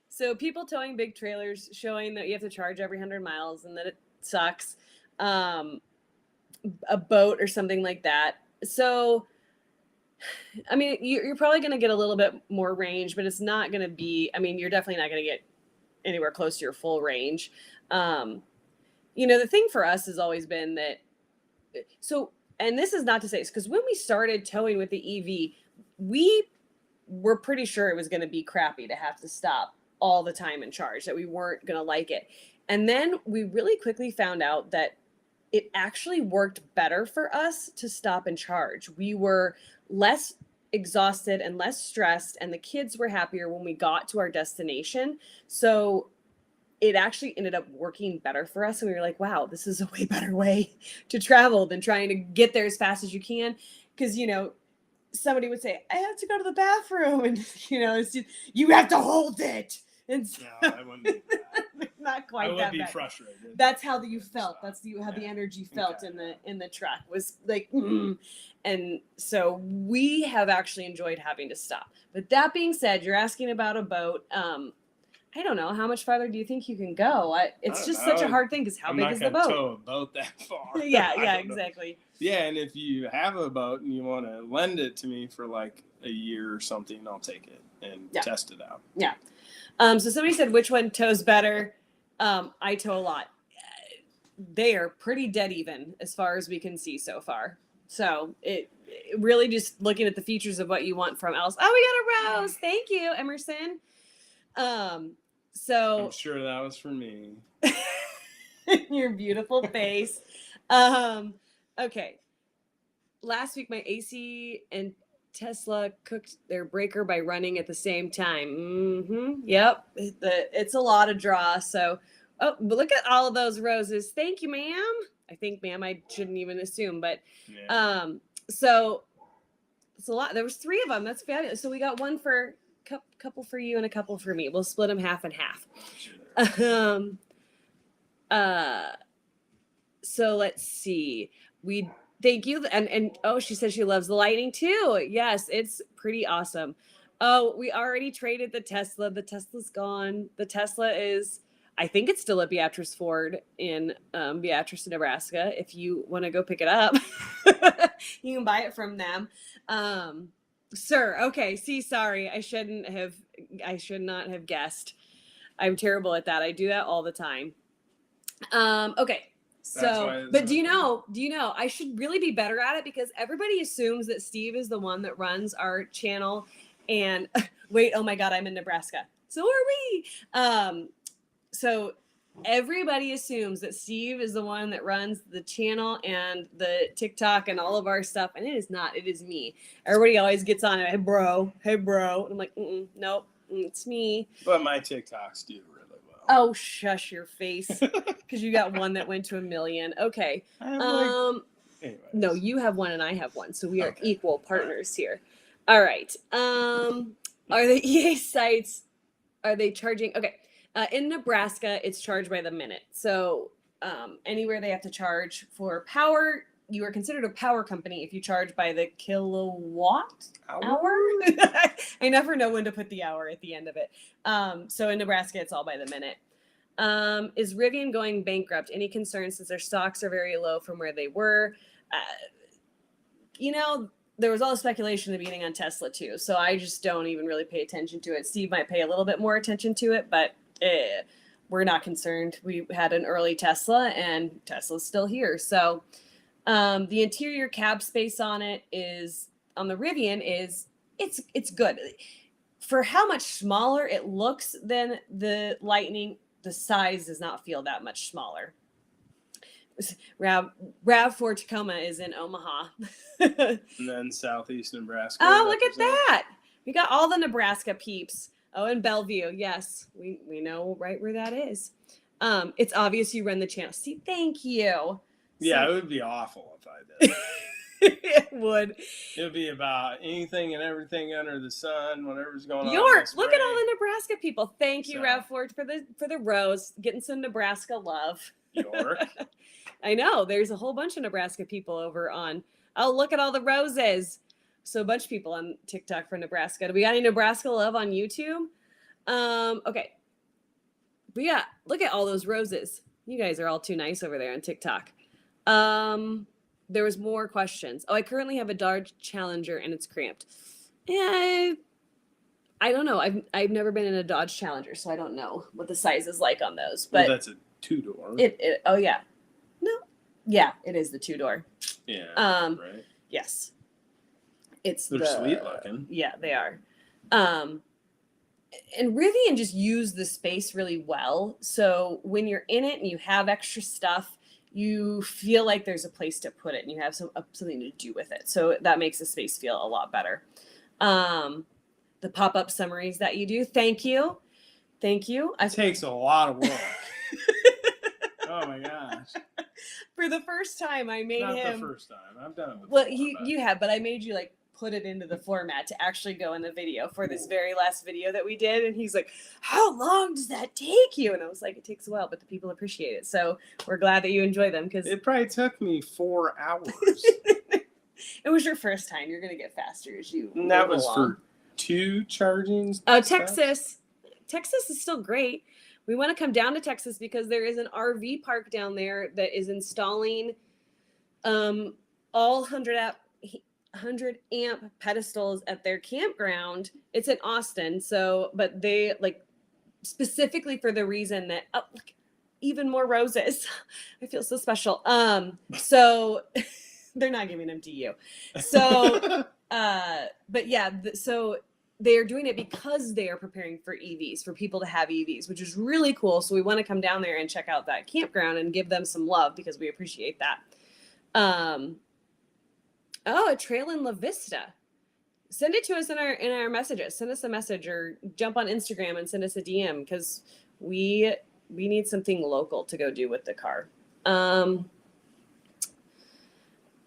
So people towing big trailers, showing that you have to charge every 100 miles and that it sucks. A boat or something like that. So, you're probably going to get a little bit more range, but it's not going to be, you're definitely not going to get anywhere close to your full range. The thing for us has always been that, and this is not to say, it's because when we started towing with the EV, we were pretty sure it was going to be crappy to have to stop all the time and charge, that we weren't going to like it. And then we really quickly found out that it actually worked better for us to stop and charge. We were less exhausted and less stressed, and the kids were happier when we got to our destination. So it actually ended up working better for us. And we were like, wow, this is a way better way to travel than trying to get there as fast as you can. Because, somebody would say, I have to go to the bathroom. And, it's just, you have to hold it. And so, no, I wouldn't do that. not quite I would that be bad. frustrated. That's how you felt. That's how the Yeah. energy felt Okay. in the truck was like, and so we have actually enjoyed having to stop. But that being said, you're asking about a boat. I don't know, how much farther do you think you can go? It's just such a hard thing because how big is the boat? I'm not gonna tow a boat that far. Yeah, exactly. Yeah, and if you have a boat and you want to lend it to me for like a year or something, I'll take it and test it out. Yeah. So somebody said, which one tows better? I tow a lot. They are pretty dead even as far as we can see so far. So it really just looking at the features of what you want from Alice. Oh, we got a rose. Thank you, Emerson. So I'm sure that was for me. your beautiful face. Okay. Last week, my AC and Tesla cooked their breaker by running at the same time. Yep. It's a lot of draw. So, but look at all of those roses. Thank you, ma'am. I think, ma'am, I shouldn't even assume, but, so it's a lot. There was 3 of them. That's fabulous. So we got one for couple for you and a couple for me. We'll split them half and half. So let's see. Thank you. And oh, she says she loves the lightning too. Yes, it's pretty awesome. Oh, we already traded the Tesla. The Tesla's gone. The Tesla is, I think it's still at Beatrice Ford in Beatrice, Nebraska. If you want to go pick it up, you can buy it from them. Sir, okay. See, sorry. I should not have guessed. I'm terrible at that. I do that all the time. Okay. So, but do you know, I should really be better at it because everybody assumes that Steve is the one that runs our channel and wait, oh my God, I'm in Nebraska. So are we. So everybody assumes that Steve is the one that runs the channel and the TikTok and all of our stuff. And it is not, it is me. Everybody always gets on it. Hey bro. And I'm like, nope, it's me. But my TikToks do really well. Oh, shush your face. Because you got one that went to 1 million. Okay. No, you have one and I have one. So we are equal partners here. All right. Are the EA sites, are they charging? Okay. In Nebraska, it's charged by the minute. So anywhere they have to charge for power, you are considered a power company if you charge by the kilowatt hour. I never know when to put the hour at the end of it. So in Nebraska, it's all by the minute. Is Rivian going bankrupt? Any concerns since their stocks are very low from where they were? There was all the speculation in the beginning on Tesla too. So I just don't even really pay attention to it. Steve might pay a little bit more attention to it, but we're not concerned. We had an early Tesla and Tesla's still here. So the interior cab space on it is, on the Rivian is, it's good. For how much smaller it looks than the Lightning, the size does not feel that much smaller. RAV4 Tacoma is in Omaha. And then Southeast Nebraska. Oh, look at that. We got all the Nebraska peeps. Oh, and Bellevue. Yes, we know right where that is. It's obvious you run the channel. See, thank you. Yeah, it would be awful if I did. It would. It would be about anything and everything under the sun, whatever's going on. York, look at all the Nebraska people. Thank you, RAV4, for the rose, getting some Nebraska love. York. I know. There's a whole bunch of Nebraska people over on. Oh, look at all the roses. So a bunch of people on TikTok for Nebraska. Do we got any Nebraska love on YouTube? Okay. But yeah, look at all those roses. You guys are all too nice over there on TikTok. There was more questions. Oh, I currently have a Dodge Challenger and it's cramped. Yeah, I don't know. I've never been in a Dodge Challenger, so I don't know what the size is like on those. But that's a 2-door. Oh yeah. No. Yeah, it is the 2-door. Yeah. Right. Yes. They're sweet looking. Yeah, they are. And Rivian just use the space really well. So when you're in it and you have extra stuff, you feel like there's a place to put it and you have something to do with it. So that makes the space feel a lot better. The pop-up summaries that you do. Thank you. It takes a lot of work. Oh my gosh. For the first time, I made him. Not the first time. I've done it before. Well, you have, but I made you like put it into the format to actually go in the video for this very last video that we did. And he's like, how long does that take you? And I was like, it takes a while, but the people appreciate it. So we're glad that you enjoy them, because It probably took me 4 hours. it was your first time. You're going to get faster as you And that move was along. for 2 charging. Oh, stops? Texas is still great. We want to come down to Texas because there is an RV park down there that is installing all 100 amp pedestals at their campground. It's in Austin, so but they like specifically for the reason that look, even more roses. I feel so special. So they're not giving them to you. So but yeah, so they are doing it because they are preparing for EVs, for people to have EVs, which is really cool. So we want to come down there and check out that campground and give them some love because we appreciate that. A trail in La Vista. Send it to us in our messages. Send us a message or jump on Instagram and send us a DM because we need something local to go do with the car.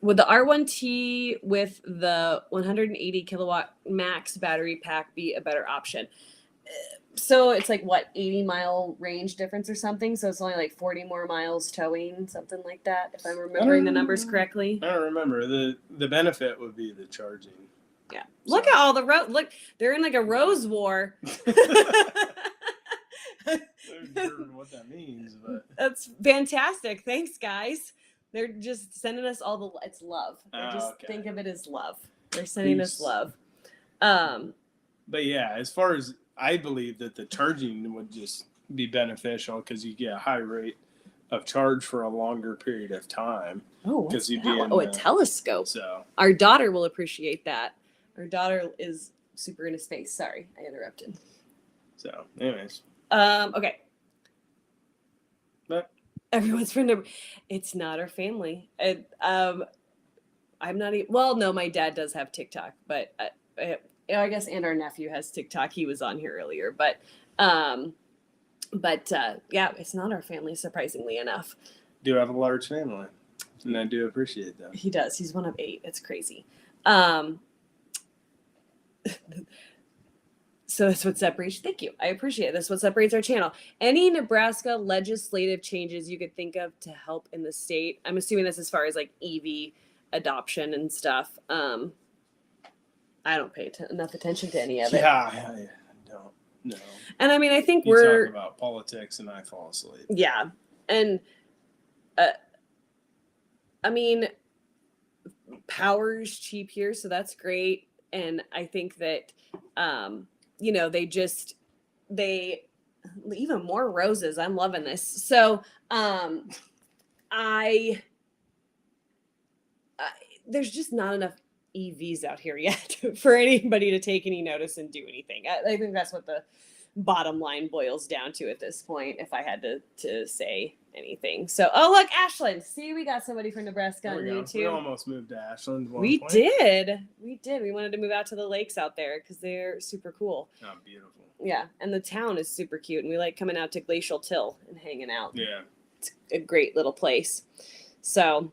Would the R1T with the 180 kilowatt max battery pack be a better option? So it's like what, 80-mile range difference or something? So it's only like 40 more miles towing, something like that, if I'm remembering the numbers correctly. I don't remember. The benefit would be the charging. Yeah. Look at all the look, they're in like a rose war. I'm not sure what that means, but that's fantastic. Thanks, guys. They're just sending us all it's love. Think of it as love. They're sending us love. But yeah, as far as I believe that the charging would just be beneficial because you get a high rate of charge for a longer period of time. Oh, because you'd be a telescope. So our daughter will appreciate that. Our daughter is super into space. Sorry, I interrupted. So, anyways. Okay. But everyone's friend. It's not our family. I'm not even. Well, no, my dad does have TikTok, but I guess, and our nephew has TikTok. He was on here earlier, but yeah, it's not our family. Surprisingly enough, do have a large family, and I do appreciate that. He does. He's one of 8. It's crazy. So that's what separates. Thank you. I appreciate it. That's what separates our channel. Any Nebraska legislative changes you could think of to help in the state? I'm assuming that's as far as like EV adoption and stuff. I don't pay enough attention to any of it. Yeah, I don't know. And I mean, I think you we're talk about politics and I fall asleep. Yeah, and I mean, power's cheap here, so that's great. And I think that they even more roses. I'm loving this. So there's just not enough EVs out here yet for anybody to take any notice and do anything. I think that's what the bottom line boils down to at this point, if I had to say anything. So, oh, look, Ashland. See, we got somebody from Nebraska on YouTube. We almost moved to Ashland. We did. We wanted to move out to the lakes out there because they're super cool. Oh, beautiful. Yeah, and the town is super cute, and we like coming out to Glacial Till and hanging out. Yeah. It's a great little place. So,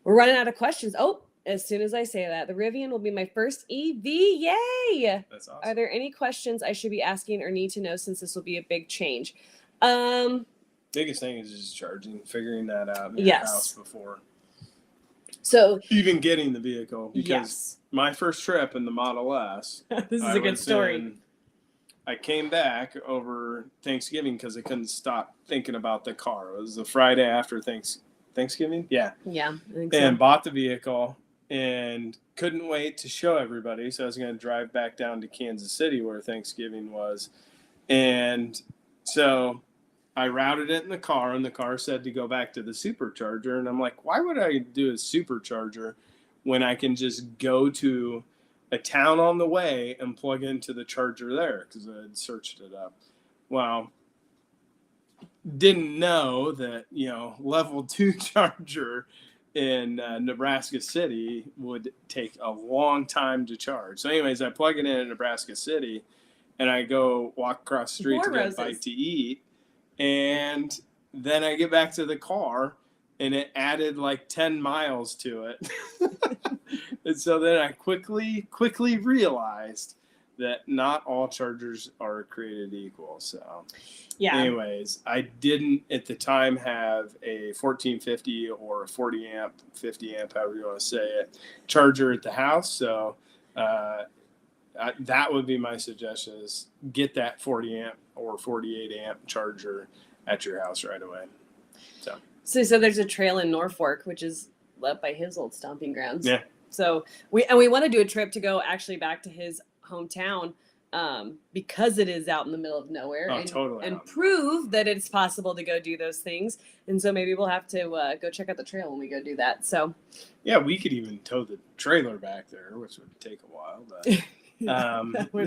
we're running out of questions. Oh, as soon as I say that, the Rivian will be my first EV. Yay! That's awesome. Are there any questions I should be asking or need to know since this will be a big change? Biggest thing is just charging, figuring that out in your house before. So even getting the vehicle, because my first trip in the Model S, this is a good story. I came back over Thanksgiving because I couldn't stop thinking about the car. It was the Friday after Thanksgiving. Yeah. Yeah. I think and bought the vehicle and couldn't wait to show everybody. So I was going to drive back down to Kansas City where Thanksgiving was. And so I routed it in the car, and the car said to go back to the Supercharger. And I'm like, why would I do a Supercharger when I can just go to a town on the way and plug into the charger there? Because I had searched it up. Well, didn't know that, level 2 charger in Nebraska City would take a long time to charge. So anyways, I plug it in Nebraska City, and I go walk across the street to get a bite to eat. And then I get back to the car, and it added like 10 miles to it. And so then I quickly realized that not all chargers are created equal. So Yeah. anyways, I didn't at the time have a 1450 or a 40 amp, 50 amp, however you want to say it, charger at the house. So that would be my suggestion, is get that 40 amp or 48 amp charger at your house right away. So there's a trail in Norfolk, which is up by his old stomping grounds. Yeah. So we want to do a trip to go actually back to his hometown, because it is out in the middle of nowhere, and prove that it's possible to go do those things. And so maybe we'll have to go check out the trail when we go do that. So yeah, we could even tow the trailer back there, which would take a while, but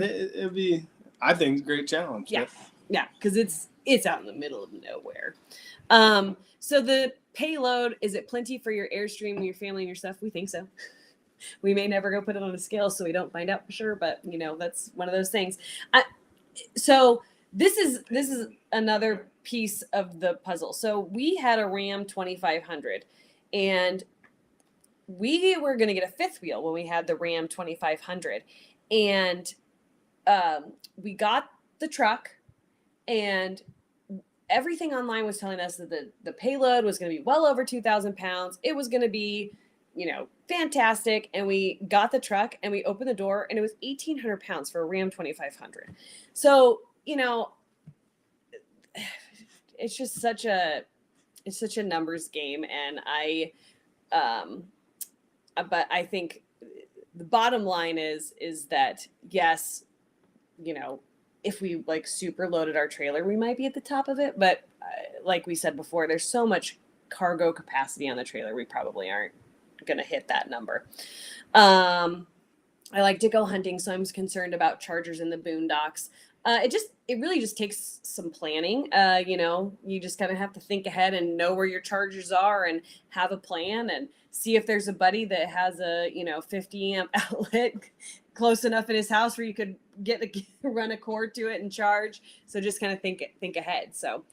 it'd be, I think, a great challenge. Yeah. Yeah, because it's out in the middle of nowhere. So the payload, is it plenty for your Airstream, your family, and your stuff? We think so. We may never go put it on a scale, so we don't find out for sure. But that's one of those things. So this is another piece of the puzzle. So we had a Ram 2500, and we were going to get a fifth wheel when we had the Ram 2500, and we got the truck, and everything online was telling us that the payload was going to be well over 2,000 pounds. It was going to be, fantastic. And we got the truck and we opened the door, and it was 1,800 pounds for a Ram 2500. So, it's just such a numbers game. And but I think the bottom line is that, yes, if we super loaded our trailer, we might be at the top of it. But like we said before, there's so much cargo capacity on the trailer, we probably aren't going to hit that number. I like to go hunting, so I'm concerned about chargers in the boondocks. It really just takes some planning. You just kind of have to think ahead and know where your chargers are and have a plan, and see if there's a buddy that has a 50 amp outlet close enough in his house where you could run a cord to it and charge. So just kind of think ahead. So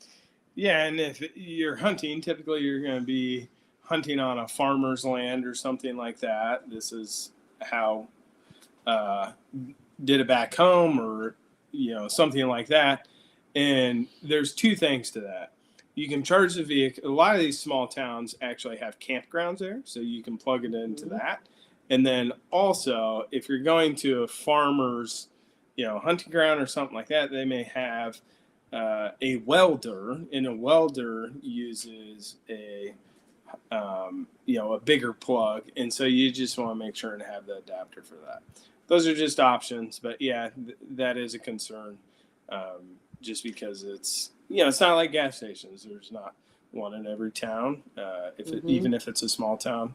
yeah, and if you're hunting, typically you're going to be hunting on a farmer's land or something like that. This is how did it back home, or something like that. And there's two things to that. You can charge the vehicle. A lot of these small towns actually have campgrounds there, so you can plug it into that. And then also, if you're going to a farmer's, hunting ground or something like that, they may have a welder, and a welder uses a bigger plug. And so you just want to make sure and have the adapter for that. Those are just options, but yeah, that is a concern. Just because it's, it's not like gas stations. There's not one in every town, even if it's a small town.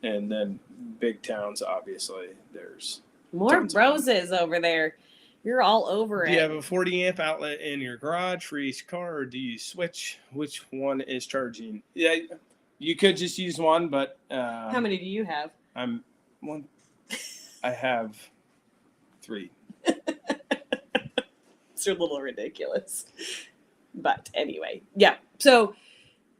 And then big towns, obviously, there's more roses over there. You're all over it. Do you have a 40 amp outlet in your garage for each car, or do you switch which one is charging? Yeah, you could just use one, but how many do you have? I have 3. It's a little ridiculous. But anyway, yeah. So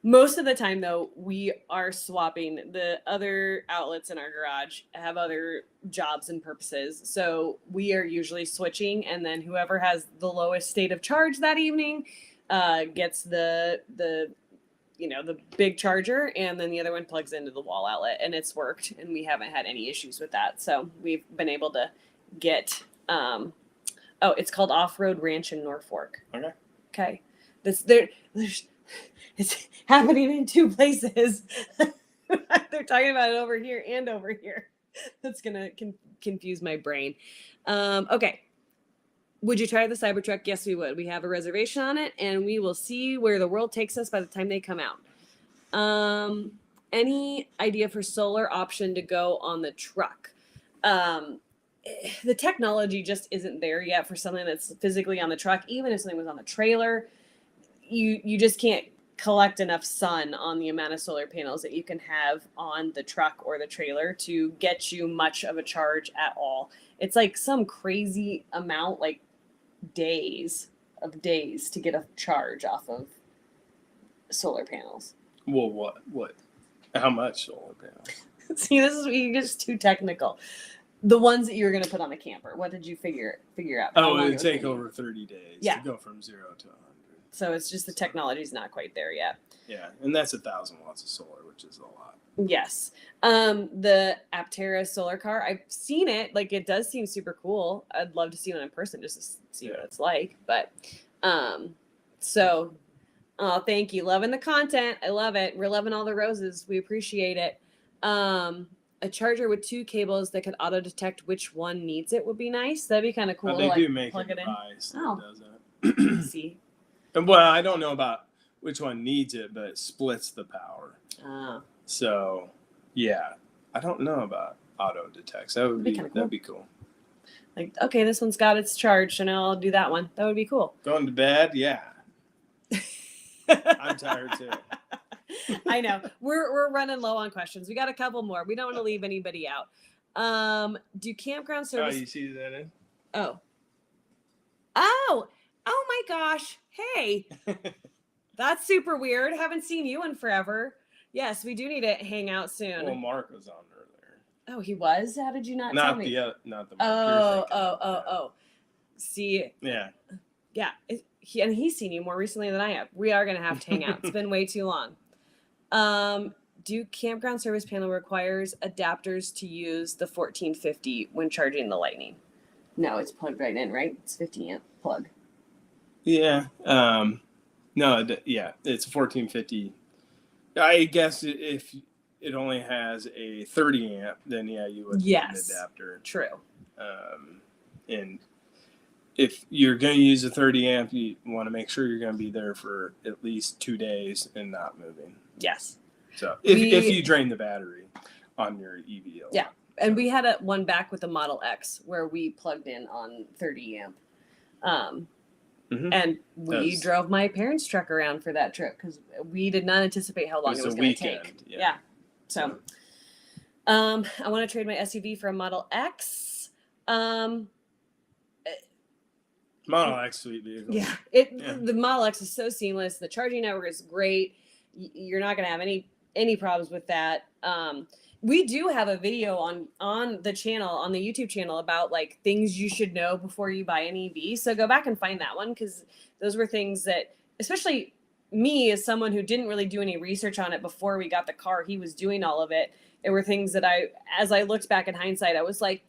most of the time, though, we are swapping. The other outlets in our garage have other jobs and purposes. So we are usually switching, and then whoever has the lowest state of charge that evening gets the big charger, and then the other one plugs into the wall outlet, and it's worked, and we haven't had any issues with that. So we've been able to get it's called Off-Road Ranch in Norfolk. Okay. It's happening in 2 places. They're talking about it over here and over here. That's gonna confuse my brain. Okay. Would you try the Cybertruck? Yes, we would. We have a reservation on it, and we will see where the world takes us by the time they come out. Any idea for solar option to go on the truck? The technology just isn't there yet for something that's physically on the truck. Even if something was on the trailer, you just can't collect enough sun on the amount of solar panels that you can have on the truck or the trailer to get you much of a charge at all. It's like some crazy amount, like days to get a charge off of solar panels. Well, what? How much solar panels? See, this is you're just too technical. The ones that you were going to put on the camper, what did you figure out? Oh, it would take over 30 days to go from 0 to 100. So it's just the technology's not quite there yet. Yeah, and that's 1,000 watts of solar, which is a lot. Yes. The Aptera solar car, I've seen it. Like, it does seem super cool. I'd love to see one in person just to see what it's like. But, so, oh, thank you. Loving the content. I love it. We're loving all the roses. We appreciate it. A charger with 2 cables that could auto detect which one needs it would be nice. That'd be kind of cool. They do make a device that does it. See. And, well, I don't know about which one needs it, but it splits the power. So, yeah, I don't know about auto detects. That'd be cool. Like, okay, this one's got its charge, so now I'll do that one. That would be cool. Going to bed, yeah. I'm tired too. I know. We're running low on questions. We got a couple more. We don't want to leave anybody out. Do campground service? Oh, you see that in? Oh my gosh. Hey. That's super weird. Haven't seen you in forever. Yes, we do need to hang out soon. Well, Mark was on earlier. Oh, he was? How did you not tell me? Not the Mark. Oh. See. Yeah. Yeah. And he's seen you more recently than I have. We are going to have to hang out. It's been way too long. Do campground service panel requires adapters to use the 1450 when charging the Lightning? No, it's plugged right in, right? It's 50 amp plug. Yeah. No, it's a 1450. I guess if it only has a 30 amp, then you would need an adapter. True. And if you're going to use a 30 amp, you want to make sure you're going to be there for at least 2 days and not moving. Yes. So if you drain the battery on your EV. Yeah. And we had one back with the Model X where we plugged in on 30 amp. And we drove my parents' truck around for that trip because we did not anticipate how long it was going to take. Yeah. So I want to trade my SUV for a Model X. Model X, sweet vehicle. Yeah. The Model X is so seamless. The charging network is great. You're not going to have any problems with that. We do have a video on the channel, on the YouTube channel, about like things you should know before you buy an EV. So go back and find that one because those were things that, especially me as someone who didn't really do any research on it before we got the car, he was doing all of it. It were things that as I looked back in hindsight, I was like,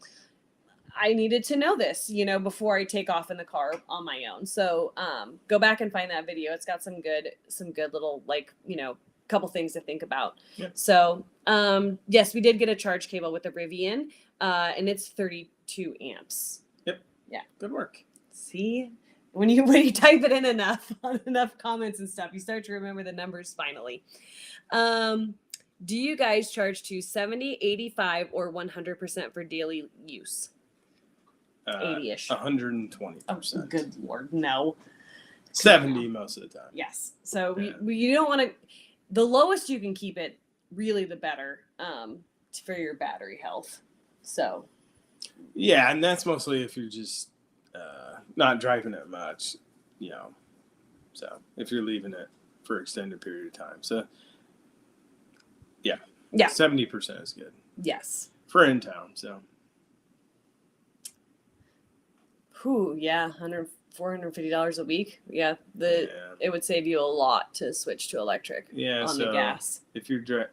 I needed to know this, before I take off in the car on my own. So go back and find that video. It's got some good little couple things to think about. Yep. So yes, we did get a charge cable with the Rivian, and it's 32 amps. Yep. Yeah. Good work. See, when you type it in enough comments and stuff, you start to remember the numbers finally. Do you guys charge to 70, 85, or 100% for daily use? 80-ish. 120%. Oh, good Lord, no. 70 most of the time. Yes. So you don't want to. The lowest you can keep it, really, the better for your battery health. So. Yeah, and that's mostly if you're just not driving it much, So if you're leaving it for extended period of time, so yeah, 70% is good. Yes. For in town, so. Yeah, $450 a week. Yeah, it would save you a lot to switch to electric. Yeah, on the gas. If you're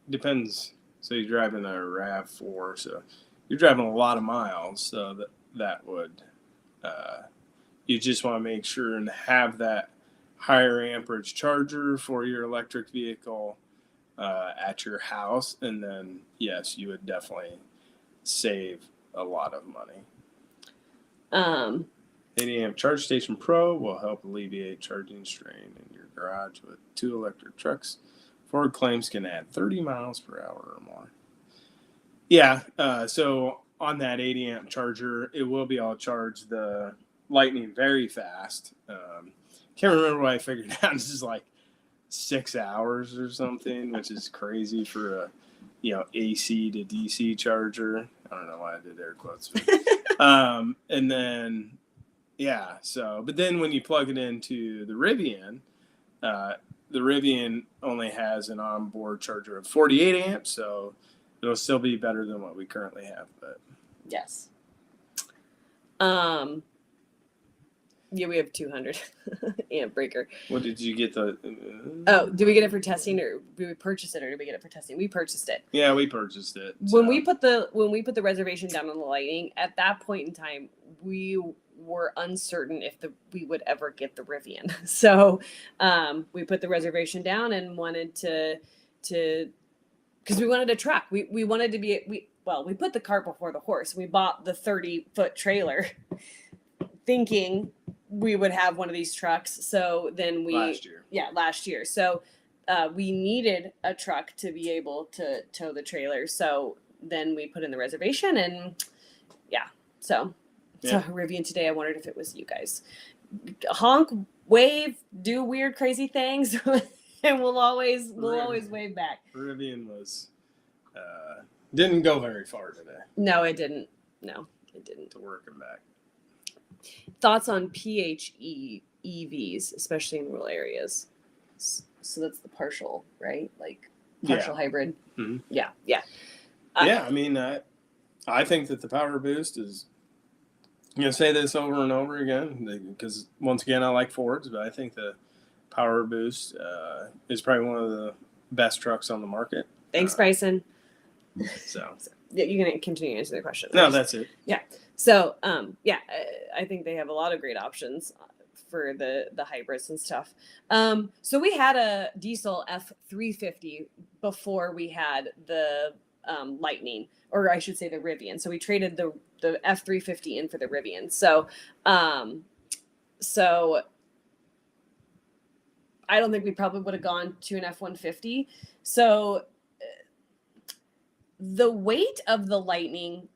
depends. So you're driving a RAV4, so you're driving a lot of miles. So that would you just want to make sure and have that higher amperage charger for your electric vehicle at your house, and then yes, you would definitely save a lot of money. 80 amp Charge Station Pro will help alleviate charging strain in your garage with 2 electric trucks. Ford claims can add 30 miles per hour or more. Yeah, so on that 80 amp charger, it will be able to charge the Lightning very fast. Can't remember what I figured out. It's just like 6 hours or something, which is crazy for a AC to DC charger. I don't know why I did air quotes. But, and then, but then when you plug it into the Rivian only has an onboard charger of 48 amps. So it'll still be better than what we currently have. But yes. Yeah, we have 200 amp breaker. What did you get the? Oh, did we get it for testing, or did we purchase it, or did we get it for testing? We purchased it. Yeah, we purchased it. When we put the reservation down on the Lightning, at that point in time, we were uncertain if we would ever get the Rivian. So we put the reservation down and wanted to because we wanted a truck. We wanted to be we put the cart before the horse. We bought the 30-foot trailer, thinking we would have one of these trucks. So then last year. So we needed a truck to be able to tow the trailer. So then we put in the reservation, and so Rivian today. I wondered if it was you guys. Honk, wave, do weird, crazy things, and we'll always wave back. Rivian was didn't go very far today. No, it didn't. No, it didn't. To work and back. Thoughts on PHE EVs, especially in rural areas? So that's the partial, right? Like partial hybrid. Mm-hmm. Yeah. I mean, I think that the power boost is. I'm going to say this over and over again because, once again, I like Fords, but I think the Power Boost is probably one of the best trucks on the market. Thanks, Bryson. So you're going to continue to answer the question. No, that's it. Yeah. So, I think they have a lot of great options for the hybrids and stuff. So we had a diesel F350 before we had the Lightning, or I should say the Rivian. So we traded the F350 in for the Rivian. So I don't think we probably would have gone to an F-150. So the weight of the Lightning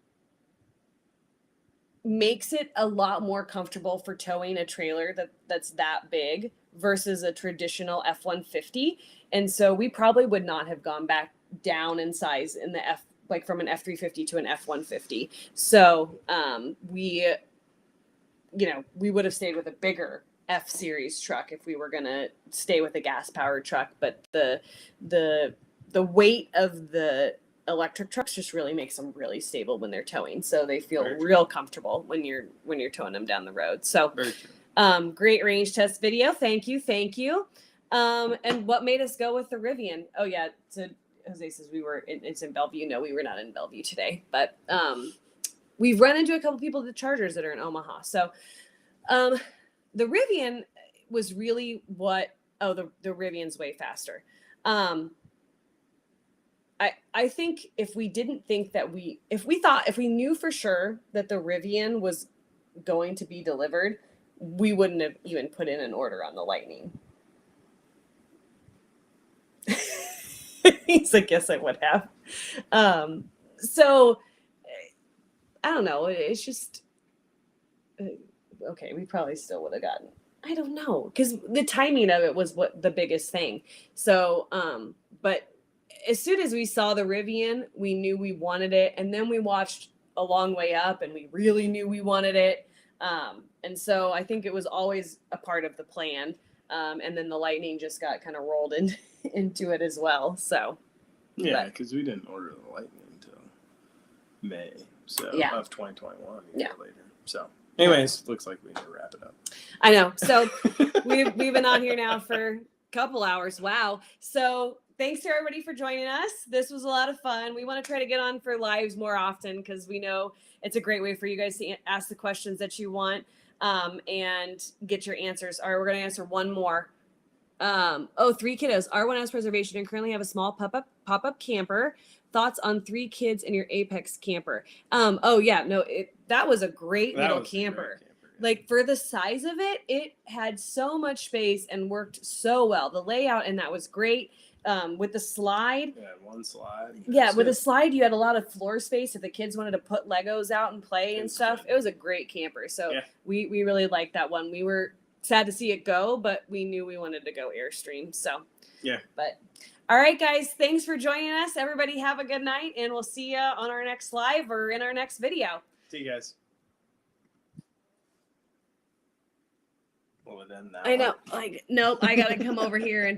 makes it a lot more comfortable for towing a trailer that's that big versus a traditional F-150. And so we probably would not have gone back down in size in the from an F-350 to an F-150. So we would have stayed with a bigger F-series truck if we were going to stay with a gas-powered truck. But the weight of the electric trucks just really makes them really stable when they're towing. So they feel real comfortable when you're towing them down the road. So great range test video. Thank you. And what made us go with the Rivian? Oh yeah. So Jose says it's in Bellevue. No, we were not in Bellevue today, but we've run into a couple people at the Chargers that are in Omaha. So the Rivian was really the Rivian's way faster. I think if we knew for sure that the Rivian was going to be delivered, we wouldn't have even put in an order on the Lightning. He's like, yes, I would have. So I don't know. It's just okay. We probably still would have gotten. I don't know, because the timing of it was what the biggest thing. So, but as soon as we saw the Rivian, we knew we wanted it, and then we watched A Long Way Up, and we really knew we wanted it. And so I think it was always a part of the plan. And then the Lightning just got kind of rolled into it as well. So yeah, because we didn't order the Lightning until May of 2021. A year later. So anyways, looks like we need to wrap it up. I know. So we've been on here now for a couple hours. Wow. So thanks to everybody for joining us. This was a lot of fun. We want to try to get on for lives more often because we know it's a great way for you guys to ask the questions that you want and get your answers. All right, we're going to answer one more. 3 kiddos, R1S reservation, and currently have a small pop-up camper. Thoughts on 3 kids in your Apex camper? That was a great little camper. Like, for the size of it, it had so much space and worked so well. The layout and that was great. With the slide. Yeah, one slide. Yeah, with a slide, you had a lot of floor space if the kids wanted to put Legos out and play and stuff. Good. It was a great camper. So we really liked that one. We were sad to see it go, but we knew we wanted to go Airstream. So yeah. But all right, guys, thanks for joining us. Everybody have a good night, and we'll see you on our next live or in our next video. See you guys. Well, then I know. Like, nope, I gotta come over here and